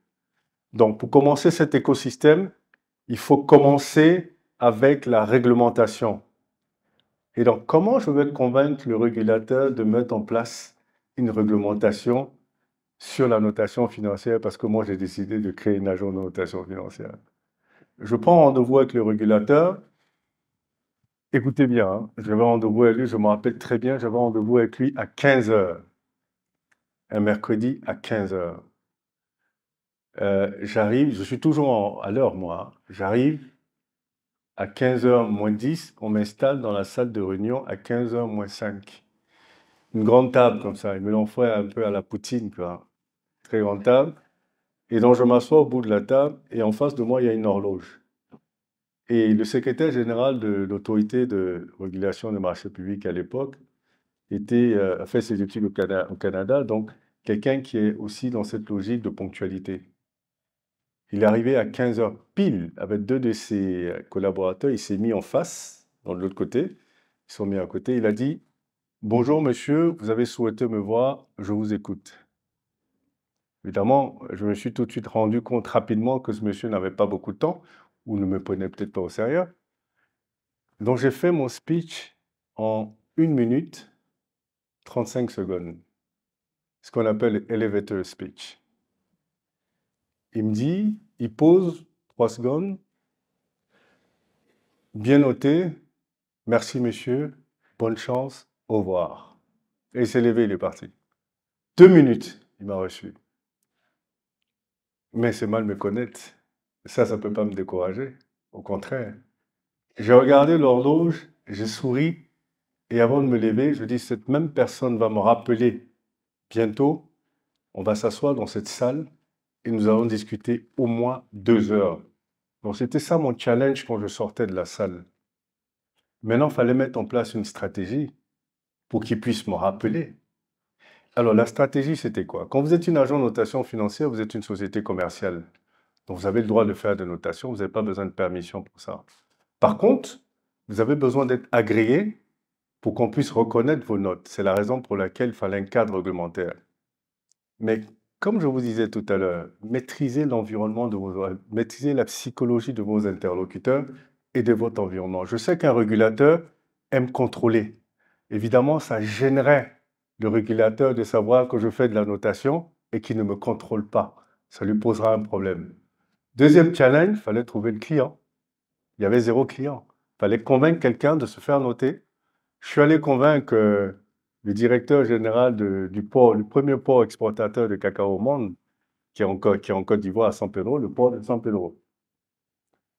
Donc, pour commencer cet écosystème, il faut commencer avec la réglementation. Et donc, comment je vais convaincre le régulateur de mettre en place une réglementation sur la notation financière parce que moi, j'ai décidé de créer une agence de notation financière? Je prends rendez-vous avec le régulateur. Écoutez bien, hein, j'avais rendez-vous avec lui, je me rappelle très bien, j'avais rendez-vous avec lui à 15 h, un mercredi à 15 h. J'arrive, je suis toujours à l'heure, moi. J'arrive à 15 h moins 10, on m'installe dans la salle de réunion à 15 h moins 5. Une grande table comme ça, ils me l'ont fait un peu à la Poutine, quoi. Très grande table. Et donc je m'assois au bout de la table et en face de moi, il y a une horloge. Et le secrétaire général de l'autorité de régulation des marchés publics à l'époque a fait ses études au Canada, donc quelqu'un qui est aussi dans cette logique de ponctualité. Il est arrivé à 15 h pile avec deux de ses collaborateurs, il s'est mis en face, dans l'autre côté, ils sont mis à côté, il a dit « Bonjour monsieur, vous avez souhaité me voir, je vous écoute ». Évidemment, je me suis tout de suite rendu compte rapidement que ce monsieur n'avait pas beaucoup de temps, ou ne me prenait peut-être pas au sérieux. Donc j'ai fait mon speech en 1 minute 35 secondes, ce qu'on appelle elevator speech. Il me dit, il pose 3 secondes, bien noté, merci monsieur, bonne chance, au revoir. Et il s'est levé, il est parti. 2 minutes, il m'a reçu. Mais c'est mal me connaître. Ça ne peut pas me décourager. Au contraire. J'ai regardé l'horloge, j'ai souri, et avant de me lever, je dis, cette même personne va me rappeler bientôt, on va s'asseoir dans cette salle et nous allons discuter au moins 2 heures. Donc c'était ça mon challenge quand je sortais de la salle. Maintenant, il fallait mettre en place une stratégie pour qu'il puisse me rappeler. Alors la stratégie, c'était quoi? Quand vous êtes une agence de notation financière, vous êtes une société commerciale. Donc vous avez le droit de faire des notations, vous n'avez pas besoin de permission pour ça. Par contre, vous avez besoin d'être agréé pour qu'on puisse reconnaître vos notes. C'est la raison pour laquelle il fallait un cadre réglementaire. Mais comme je vous disais tout à l'heure, maîtrisez l'environnement maîtrisez la psychologie de vos interlocuteurs et de votre environnement. Je sais qu'un régulateur aime contrôler. Évidemment, ça gênerait le régulateur de savoir que je fais de la notation et qu'il ne me contrôle pas. Ça lui posera un problème. Deuxième challenge, il fallait trouver le client. Il y avait 0 client. Il fallait convaincre quelqu'un de se faire noter. Je suis allé convaincre le directeur général du port, le premier port exportateur de cacao au monde, qui est en Côte d'Ivoire, à San Pedro, le port de San Pedro.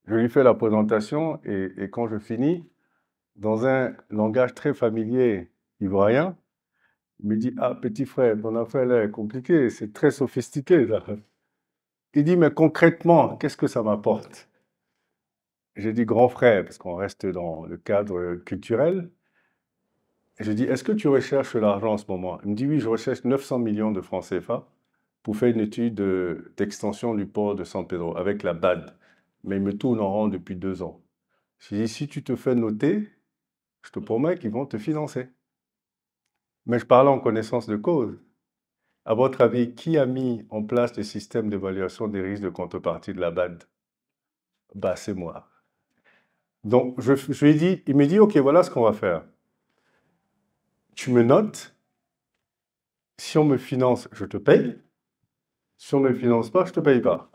Je lui fais la présentation et quand je finis, dans un langage très familier ivoirien, il me dit « Ah, petit frère, ton affaire là est compliquée, c'est très sophistiqué. Là. » Il dit « Mais concrètement, qu'est-ce que ça m'apporte ?» J'ai dit « Grand frère, parce qu'on reste dans le cadre culturel. » Je dis, est-ce que tu recherches l'argent en ce moment? Il me dit, oui, je recherche 900 millions de francs CFA pour faire une étude d'extension du port de San Pedro avec la BAD. Mais il me tourne en rond depuis 2 ans. Je dis, si tu te fais noter, je te promets qu'ils vont te financer. Mais je parlais en connaissance de cause. À votre avis, qui a mis en place le système d'évaluation des risques de contrepartie de la BAD? Bah, c'est moi. Donc, je lui ai dit, il me dit, OK, voilà ce qu'on va faire. Tu me notes, si on me finance, je te paye. Si on ne me finance pas, je ne te paye pas.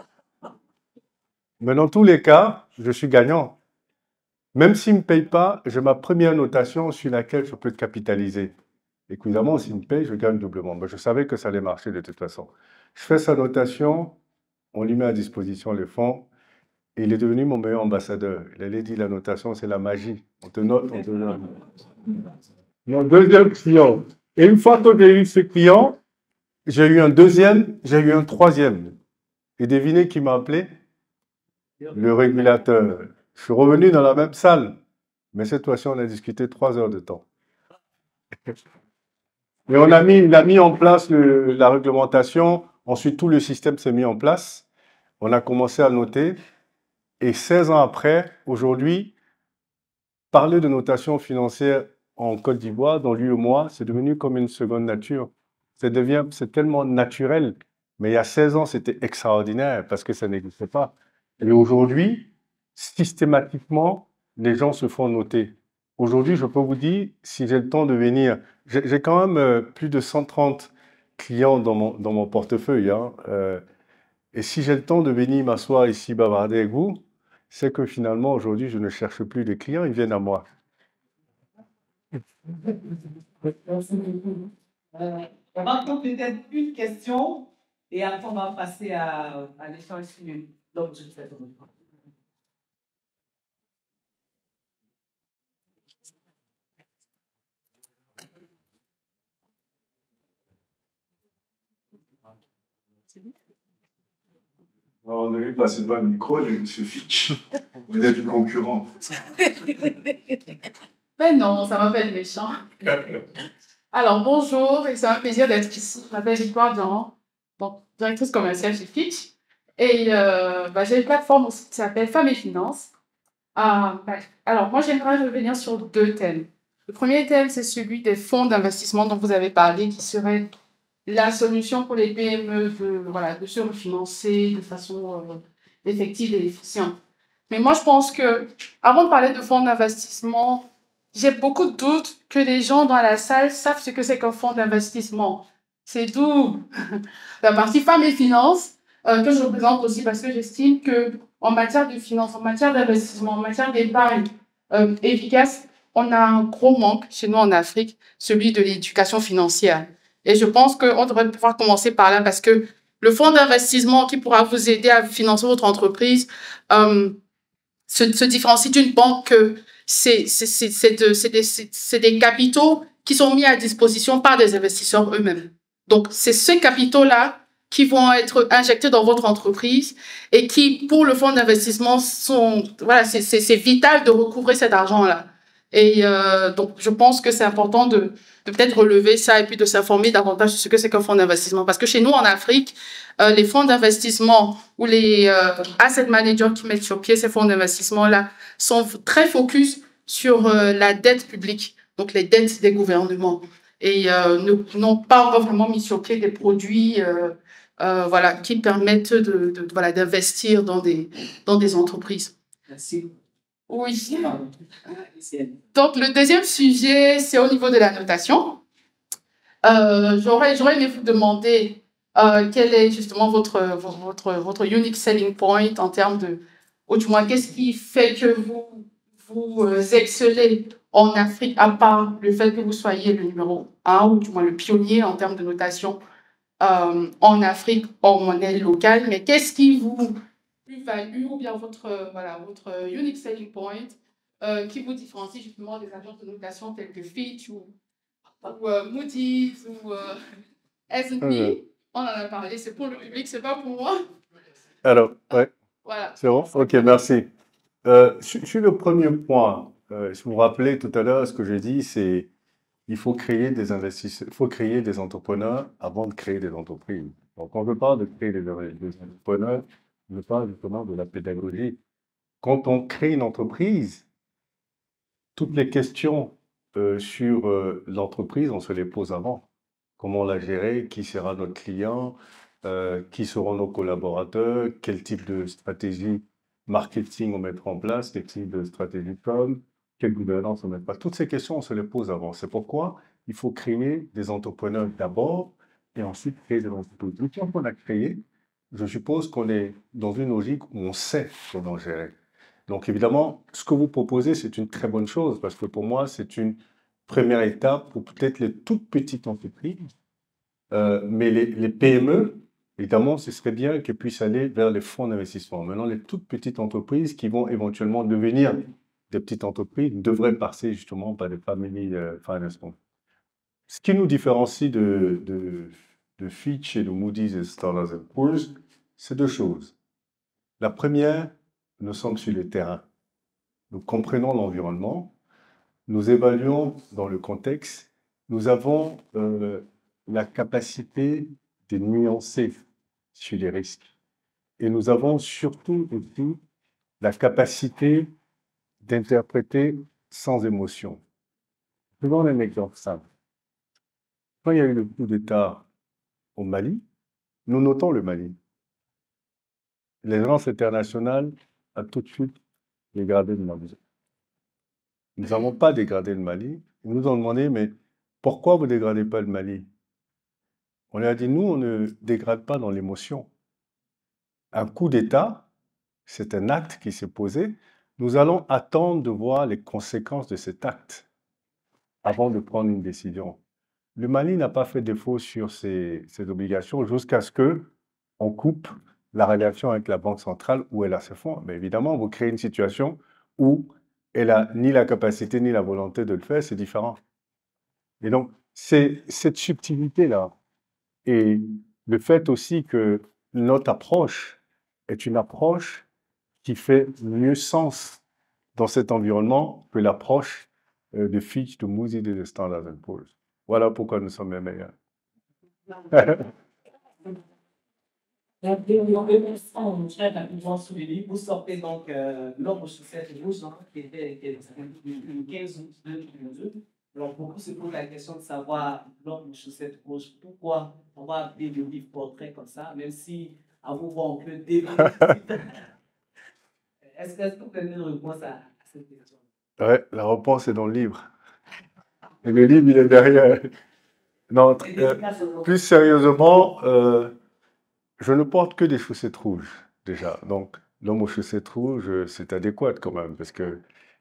Mais dans tous les cas, je suis gagnant. Même s'il ne me paye pas, j'ai ma première notation sur laquelle je peux te capitaliser. Et évidemment, s'il me paye, je gagne doublement. Mais je savais que ça allait marcher de toute façon. Je fais sa notation, on lui met à disposition les fonds, et il est devenu mon meilleur ambassadeur. Il allait dire, la notation, c'est la magie. On te note, on te note. Mon deuxième client. Et une fois que j'ai eu ce client, j'ai eu un deuxième, j'ai eu un troisième. Et devinez qui m'a appelé? Le régulateur. Je suis revenu dans la même salle. Mais cette fois-ci, on a discuté 3 heures de temps. Et il a mis en place la réglementation. Ensuite, tout le système s'est mis en place. On a commencé à noter. Et 16 ans après, aujourd'hui, parler de notation financière en Côte d'Ivoire, dans l'UEMOA, c'est devenu comme une seconde nature. C'est tellement naturel. Mais il y a 16 ans, c'était extraordinaire parce que ça n'existait pas. Et aujourd'hui, systématiquement, les gens se font noter. Aujourd'hui, je peux vous dire, si j'ai le temps de venir, j'ai quand même plus de 130 clients dans mon portefeuille, hein, et si j'ai le temps de venir m'asseoir ici, bavarder avec vous, c'est que finalement, aujourd'hui, je ne cherche plus de clients, ils viennent à moi. Merci beaucoup. On va prendre peut-être une question et après on va passer à l'échange suivant. Donc, je sais pas. On ne lui passe pas le micro, M. Fitch. Vous êtes une concurrente. Ben non, ça m'appelle méchant. Alors, bonjour, et c'est un plaisir d'être ici. Je m'appelle Victoire Durand, donc directrice commerciale chez Fitch. Et j'ai une plateforme aussi qui s'appelle Femmes et Finances. Alors, moi, j'aimerais revenir sur 2 thèmes. Le premier thème, c'est celui des fonds d'investissement dont vous avez parlé, qui serait la solution pour les PME de se refinancer de façon effective et efficiente. Mais moi, je pense que, avant de parler de fonds d'investissement, j'ai beaucoup de doutes que les gens dans la salle savent ce que c'est qu'un fonds d'investissement. C'est d'où la partie femmes et finances que je représente aussi parce que j'estime que en matière de finances, en matière d'investissement, en matière d'épargne efficace, on a un gros manque chez nous en Afrique, celui de l'éducation financière. Et je pense qu'on devrait pouvoir commencer par là parce que le fonds d'investissement qui pourra vous aider à financer votre entreprise se différencie d'une banque que c'est des capitaux qui sont mis à disposition par des investisseurs eux-mêmes. Donc, c'est ces capitaux-là qui vont être injectés dans votre entreprise et qui, pour le fonds d'investissement, c'est vital de recouvrer cet argent-là. Et donc, je pense que c'est important de peut-être relever ça et puis de s'informer davantage sur ce que c'est qu'un fonds d'investissement. Parce que chez nous, en Afrique, les fonds d'investissement ou les asset managers qui mettent sur pied ces fonds d'investissement-là sont très focus sur la dette publique, donc les dettes des gouvernements. Et n'ont pas encore vraiment mis sur pied des produits qui permettent d'investir dans des entreprises. Merci. Oui. Donc, le deuxième sujet, c'est au niveau de la notation. J'aurais aimé vous demander quel est justement votre unique selling point en termes de, ou du moins, qu'est-ce qui fait que vous excellez en Afrique, à part le fait que vous soyez le numéro 1, ou du moins le pionnier en termes de notation en Afrique, en monnaie locale, mais qu'est-ce qui vous plus-value ou bien votre unique selling point qui vous différencie justement des agences de notation telles que Fitch ou Moody's ou S&P. On en a parlé, c'est pour le public, c'est pas pour moi. Alors, ouais. Voilà. C'est bon? Ok, merci. Sur le premier point, si vous vous rappelez tout à l'heure, ce que j'ai dit, c'est il faut créer des investisseurs, il faut créer des entrepreneurs avant de créer des entreprises. Donc, quand je parle de créer des entrepreneurs, je parle justement de la pédagogie. Quand on crée une entreprise, toutes les questions sur l'entreprise, on se les pose avant. Comment la gérer? Qui sera notre client? Qui seront nos collaborateurs? Quel type de stratégie marketing on mettra en place? Quel type de stratégie com? Quelle gouvernance on met pas? Toutes ces questions, on se les pose avant. C'est pourquoi il faut créer des entrepreneurs d'abord et ensuite créer des entreprises. Une fois qu'on a créé, je suppose qu'on est dans une logique où on sait comment gérer. Donc évidemment, ce que vous proposez, c'est une très bonne chose parce que pour moi, c'est une première étape pour peut-être les toutes petites entreprises. Mais les PME, évidemment, ce serait bien qu'elles puissent aller vers les fonds d'investissement. Maintenant, les toutes petites entreprises qui vont éventuellement devenir des petites entreprises devraient passer justement par des family finance funds. Ce qui nous différencie de Fitch et de Moody's et Standard & Poor's, c'est 2 choses. La première, nous sommes sur le terrain. Nous comprenons l'environnement, nous évaluons dans le contexte, nous avons la capacité de nuancer sur les risques. Et nous avons surtout aussi la capacité d'interpréter sans émotion. Je vous donne un exemple simple. Quand il y a eu le coup d'État au Mali, nous notons le Mali. L'agence internationale a tout de suite regardé le Mali. Nous n'avons pas dégradé le Mali. Ils nous ont demandé, mais pourquoi vous ne dégradez pas le Mali? On leur a dit, nous, on ne dégrade pas dans l'émotion. Un coup d'État, c'est un acte qui s'est posé. Nous allons attendre de voir les conséquences de cet acte avant de prendre une décision. Le Mali n'a pas fait défaut sur ses obligations jusqu'à ce qu'on coupe la relation avec la Banque centrale où elle a ses fonds. Mais évidemment, vous créez une situation où elle n'a ni la capacité ni la volonté de le faire, c'est différent. Et donc, c'est cette subtilité-là. Et le fait aussi que notre approche est une approche qui fait mieux sens dans cet environnement que l'approche de Fitch, de Moody's et de Standard & Poor's. Voilà pourquoi nous sommes les meilleurs. Sous les livres, vous sortez donc L'homme aux chaussettes rouges, hein, qui était le 15 août 2022. Alors, beaucoup se posent la question de savoir L'homme aux chaussettes rouges, pourquoi on va appeler le livre portrait comme ça, même si à vous voir on peut développer. Est-ce que vous avez une réponse à cette question? Ouais, la réponse est dans le livre. Et le livre, il est derrière. Non, plus sérieusement, je ne porte que des chaussettes rouges, déjà. Donc, l'homme aux chaussettes rouges, c'est adéquat quand même.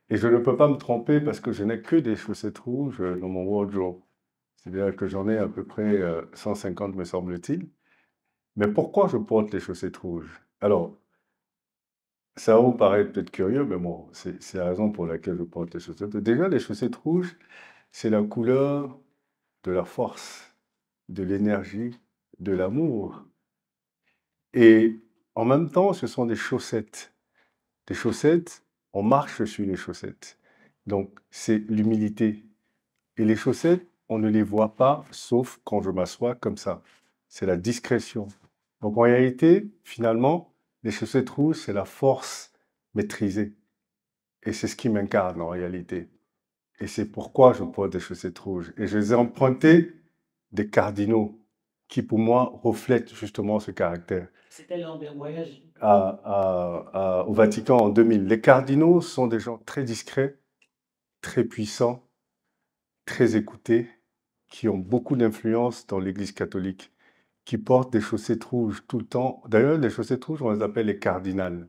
Et je ne peux pas me tromper parce que je n'ai que des chaussettes rouges dans mon wardrobe. C'est-à-dire que j'en ai à peu près 150, me semble-t-il. Mais pourquoi je porte les chaussettes rouges? Alors, ça va vous paraître peut-être curieux, mais bon, c'est la raison pour laquelle je porte les chaussettes. Déjà, les chaussettes rouges, c'est la couleur de la force, de l'énergie, de l'amour. Et en même temps, ce sont des chaussettes. Des chaussettes, on marche sur les chaussettes. Donc, c'est l'humilité. Et les chaussettes, on ne les voit pas, sauf quand je m'assois comme ça. C'est la discrétion. Donc, en réalité, finalement, les chaussettes rouges, c'est la force maîtrisée. Et c'est ce qui m'incarne en réalité. Et c'est pourquoi je porte des chaussettes rouges. Et je les ai empruntées des cardinaux qui, pour moi, reflètent justement ce caractère. C'était lors d'un voyage. Au Vatican en 2000. Les cardinaux sont des gens très discrets, très puissants, très écoutés, qui ont beaucoup d'influence dans l'Église catholique, qui portent des chaussettes rouges tout le temps. D'ailleurs, les chaussettes rouges, on les appelle les cardinals.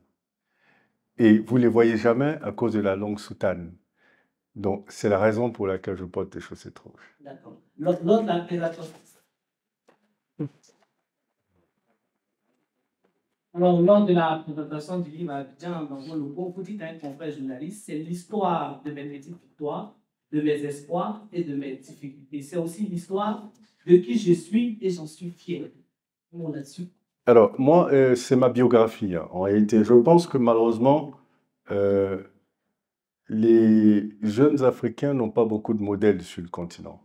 Et vous ne les voyez jamais à cause de la longue soutane. Donc, c'est la raison pour laquelle je porte des chaussettes rouges. D'accord. Lors de la présentation. Alors, lors de la présentation du livre à Abidjan, dans le logo, vous dites à un confrère journaliste, c'est l'histoire de mes petites victoires, de mes espoirs et de mes difficultés. C'est aussi l'histoire de qui je suis et j'en suis fier. Là-dessus. Alors, moi, c'est ma biographie, hein, en réalité. Je pense que malheureusement, les jeunes Africains n'ont pas beaucoup de modèles sur le continent.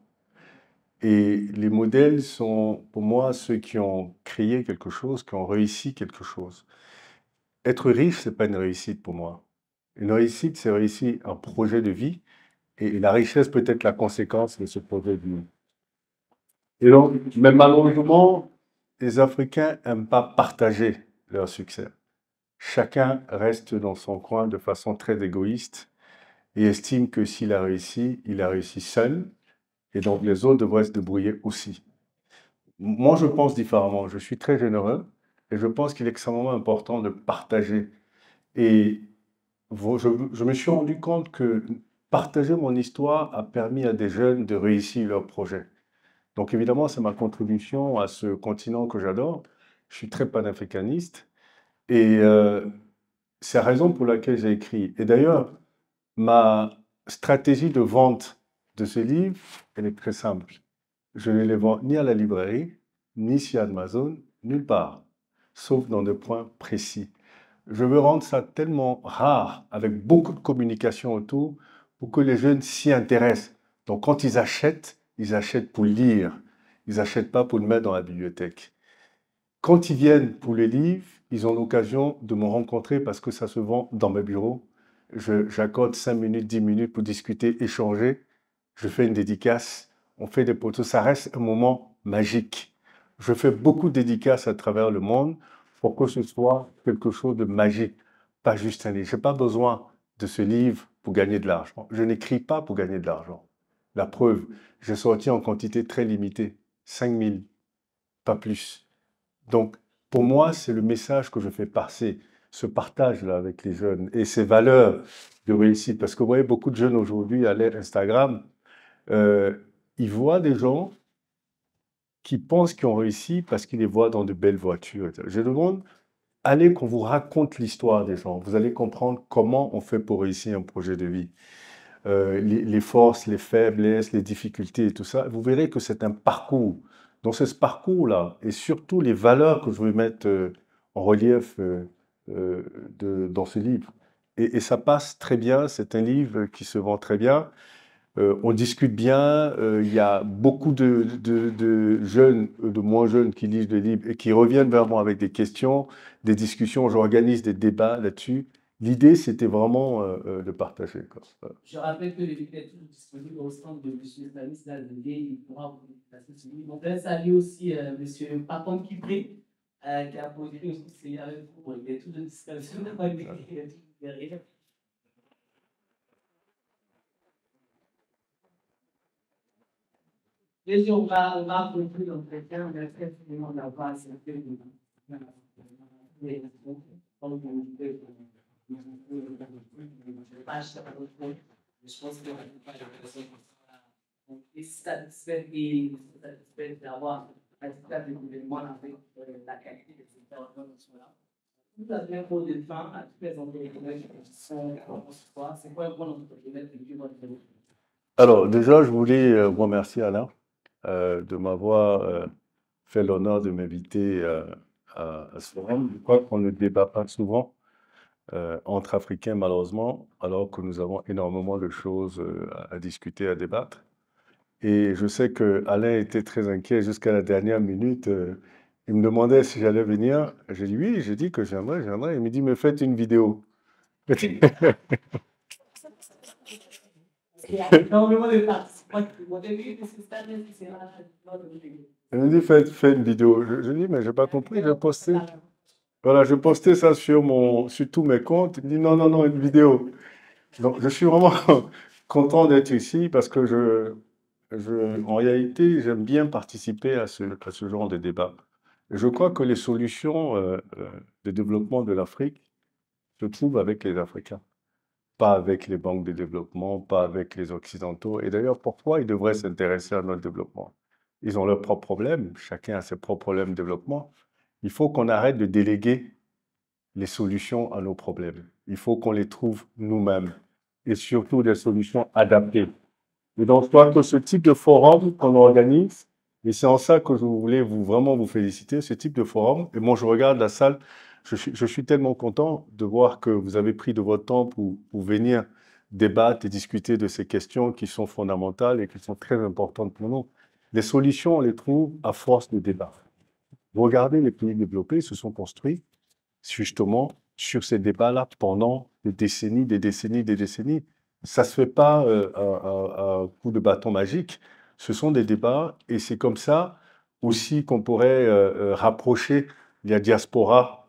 Et les modèles sont, pour moi, ceux qui ont créé quelque chose, qui ont réussi quelque chose. Être riche, ce n'est pas une réussite pour moi. Une réussite, c'est réussir un projet de vie. Et la richesse peut être la conséquence de ce projet de vie. Et donc, mais malheureusement, les Africains n'aiment pas partager leur succès. Chacun reste dans son coin de façon très égoïste et estime que s'il a réussi, il a réussi seul. Et donc, les autres devraient se débrouiller aussi. Moi, je pense différemment. Je suis très généreux et je pense qu'il est extrêmement important de partager. Et je me suis rendu compte que partager mon histoire a permis à des jeunes de réussir leur projet. Donc, évidemment, c'est ma contribution à ce continent que j'adore. Je suis très panafricaniste et c'est la raison pour laquelle j'ai écrit. Et d'ailleurs, ma stratégie de vente de ce livre, elle est très simple. Je ne les vends ni à la librairie, ni sur Amazon, nulle part, sauf dans des points précis. Je veux rendre ça tellement rare, avec beaucoup de communication autour, pour que les jeunes s'y intéressent. Donc quand ils achètent pour lire. Ils n'achètent pas pour le mettre dans la bibliothèque. Quand ils viennent pour le livre, ils ont l'occasion de me rencontrer parce que ça se vend dans mes bureaux. J'accorde 5 minutes, 10 minutes pour discuter, échanger. Je fais une dédicace, on fait des potos. Ça reste un moment magique. Je fais beaucoup de dédicaces à travers le monde pour que ce soit quelque chose de magique, pas juste un livre. Je n'ai pas besoin de ce livre pour gagner de l'argent. Je n'écris pas pour gagner de l'argent. La preuve, j'ai sorti en quantité très limitée, 5000, pas plus. Donc, pour moi, c'est le message que je fais passer, ce partage-là avec les jeunes et ces valeurs de réussite. Parce que vous voyez, beaucoup de jeunes aujourd'hui à l'ère Instagram, ils voient des gens qui pensent qu'ils ont réussi parce qu'ils les voient dans de belles voitures. Je demande, allez qu'on vous raconte l'histoire des gens. Vous allez comprendre comment on fait pour réussir un projet de vie. Les forces, les faiblesses, les difficultés et tout ça. Vous verrez que c'est un parcours. Donc c'est ce parcours-là et surtout les valeurs que je veux mettre en relief dans ce livre. Et ça passe très bien. C'est un livre qui se vend très bien. On discute bien, il y a beaucoup de jeunes, de moins jeunes qui lisent le livre et qui reviennent vers moi avec des questions, des discussions, j'organise des débats là-dessus. L'idée, c'était vraiment de partager, quoi. Voilà. Je rappelle que le livre est toujours disponible au stand de M. Stanislas Deguet, il pourra vous passer ce livre. On peut saluer aussi M. Papon Kipré, qui a posé aussi c'est avec vous, il est toujours disponible, il est toujours derrière. Déjà, on va conclure l'entretien. Merci infiniment d'avoir accepté de je pense que est satisfait et satisfait d'avoir assisté à l'événement avec la qualité des interventions là. Vous avez un mot de fin à présenter les collègues qui sont ce soir. C'est quoi un bon entrepreneur de vivre votre vie? Alors, déjà, je voulais vous remercier, Alain, de m'avoir fait l'honneur de m'inviter à ce forum. Je crois qu'on ne débat pas souvent entre Africains, malheureusement, alors que nous avons énormément de choses à discuter, à débattre. Et je sais que Alain était très inquiet jusqu'à la dernière minute. Il me demandait si j'allais venir. J'ai dit oui, j'ai dit que j'aimerais. Il me dit, mais faites une vidéo. Il y a énormément de participants qui m'ont dit que c'est ça, c'est la Il me dit, faites une vidéo. Je dis, mais je n'ai pas compris, j'ai posté. Voilà, je postais ça sur tous mes comptes. Il me dit, non, non, non, une vidéo. Donc, je suis vraiment content d'être ici parce que en réalité, j'aime bien participer à ce genre de débat. Et je crois que les solutions de développement de l'Afrique se trouvent avec les Africains, pas avec les banques de développement, pas avec les Occidentaux. Et d'ailleurs, pourquoi ils devraient s'intéresser à notre développement? Ils ont leurs propres problèmes, chacun a ses propres problèmes de développement. Il faut qu'on arrête de déléguer les solutions à nos problèmes. Il faut qu'on les trouve nous-mêmes et surtout des solutions adaptées. Et donc, je crois que ce type de forum qu'on organise, et c'est en ça que je voulais vraiment vous féliciter, ce type de forum, et moi je regarde la salle, je suis tellement content de voir que vous avez pris de votre temps pour venir débattre et discuter de ces questions qui sont fondamentales et qui sont très importantes pour nous. Les solutions, on les trouve à force de débat. Vous regardez les pays développés, se sont construits justement sur ces débats-là pendant des décennies, des décennies, des décennies. Ça ne se fait pas à coup de bâton magique. Ce sont des débats et c'est comme ça aussi qu'on pourrait rapprocher la diaspora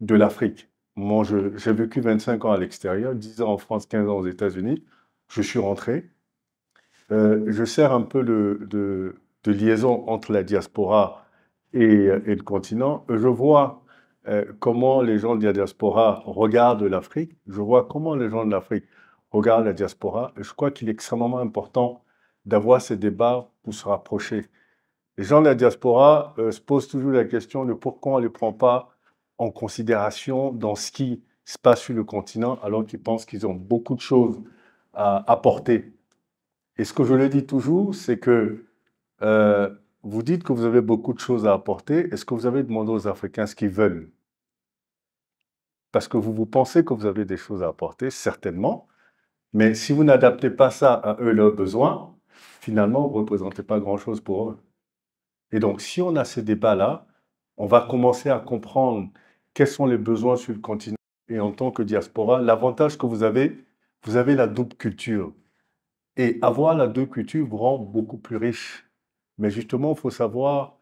de l'Afrique. Moi, j'ai vécu 25 ans à l'extérieur, 10 ans en France, 15 ans aux États-Unis. Je suis rentré. Je sers un peu de liaison entre la diaspora et le continent. Je vois comment les gens de la diaspora regardent l'Afrique. Je vois comment les gens de l'Afrique regardent la diaspora. Et je crois qu'il est extrêmement important d'avoir ces débats pour se rapprocher. Les gens de la diaspora se posent toujours la question de pourquoi on ne les prend pas en considération dans ce qui se passe sur le continent, alors qu'ils pensent qu'ils ont beaucoup de choses à apporter. Et ce que je le dis toujours, c'est que vous dites que vous avez beaucoup de choses à apporter. Est-ce que vous avez demandé aux Africains ce qu'ils veulent? Parce que vous pensez que vous avez des choses à apporter, certainement. Mais si vous n'adaptez pas ça à eux, leurs besoins, finalement, vous ne représentez pas grand-chose pour eux. Et donc, si on a ces débats-là, on va commencer à comprendre quels sont les besoins sur le continent. Et en tant que diaspora, l'avantage que vous avez la double culture. Et avoir la double culture vous rend beaucoup plus riche. Mais justement, il faut savoir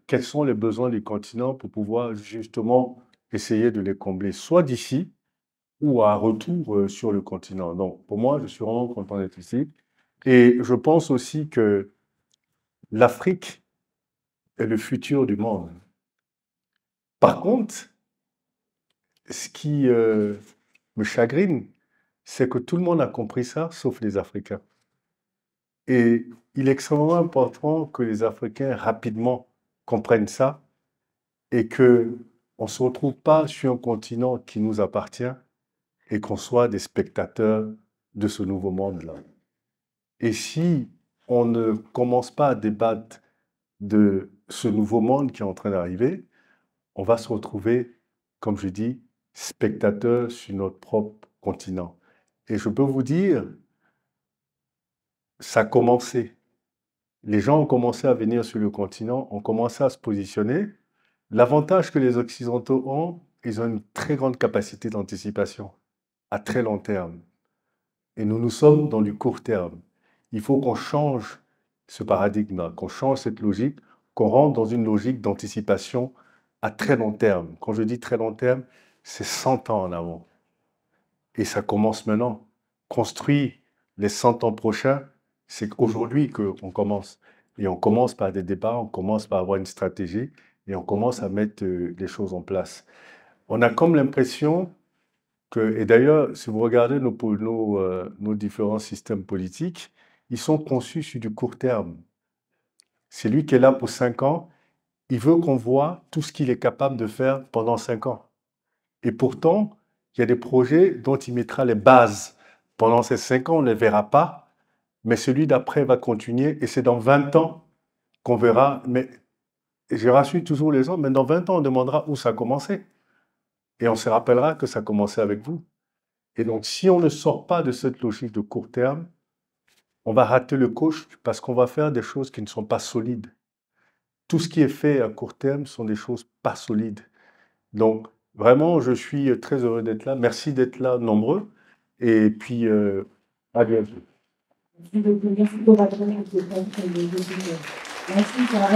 quels sont les besoins du continent pour pouvoir justement essayer de les combler, soit d'ici, ou à retour sur le continent. Donc, pour moi, je suis vraiment content d'être ici. Et je pense aussi que l'Afrique est le futur du monde. Par contre, ce qui me chagrine, c'est que tout le monde a compris ça, sauf les Africains. Et il est extrêmement important que les Africains rapidement comprennent ça et qu'on ne se retrouve pas sur un continent qui nous appartient et qu'on soit des spectateurs de ce nouveau monde-là. Et si on ne commence pas à débattre de ce nouveau monde qui est en train d'arriver, on va se retrouver, comme je dis, spectateurs sur notre propre continent. Et je peux vous dire, ça a commencé. Les gens ont commencé à venir sur le continent, ont commencé à se positionner. L'avantage que les Occidentaux ont, ils ont une très grande capacité d'anticipation à très long terme. Et nous sommes dans du court terme. Il faut qu'on change ce paradigme, qu'on change cette logique, qu'on rentre dans une logique d'anticipation à très long terme. Quand je dis très long terme, c'est 100 ans en avant. Et ça commence maintenant. Construire les 100 ans prochains, c'est aujourd'hui qu'on commence. Et on commence par des débats, on commence par avoir une stratégie et on commence à mettre les choses en place. On a comme l'impression que, et d'ailleurs, si vous regardez nos différents systèmes politiques, ils sont conçus sur du court terme. C'est lui qui est là pour 5 ans, il veut qu'on voit tout ce qu'il est capable de faire pendant 5 ans. Et pourtant, il y a des projets dont il mettra les bases. Pendant ces 5 ans, on ne les verra pas, mais celui d'après va continuer et c'est dans 20 ans qu'on verra. Mais je rassure toujours les gens, mais dans 20 ans, on demandera où ça a commencé. Et on se rappellera que ça a commencé avec vous. Et donc, si on ne sort pas de cette logique de court terme, on va rater le coche parce qu'on va faire des choses qui ne sont pas solides. Tout ce qui est fait à court terme sont des choses pas solides. Donc, vraiment, je suis très heureux d'être là. Merci d'être là nombreux. Et puis, à bientôt. Merci beaucoup. Merci pour votre intervention. Merci pour la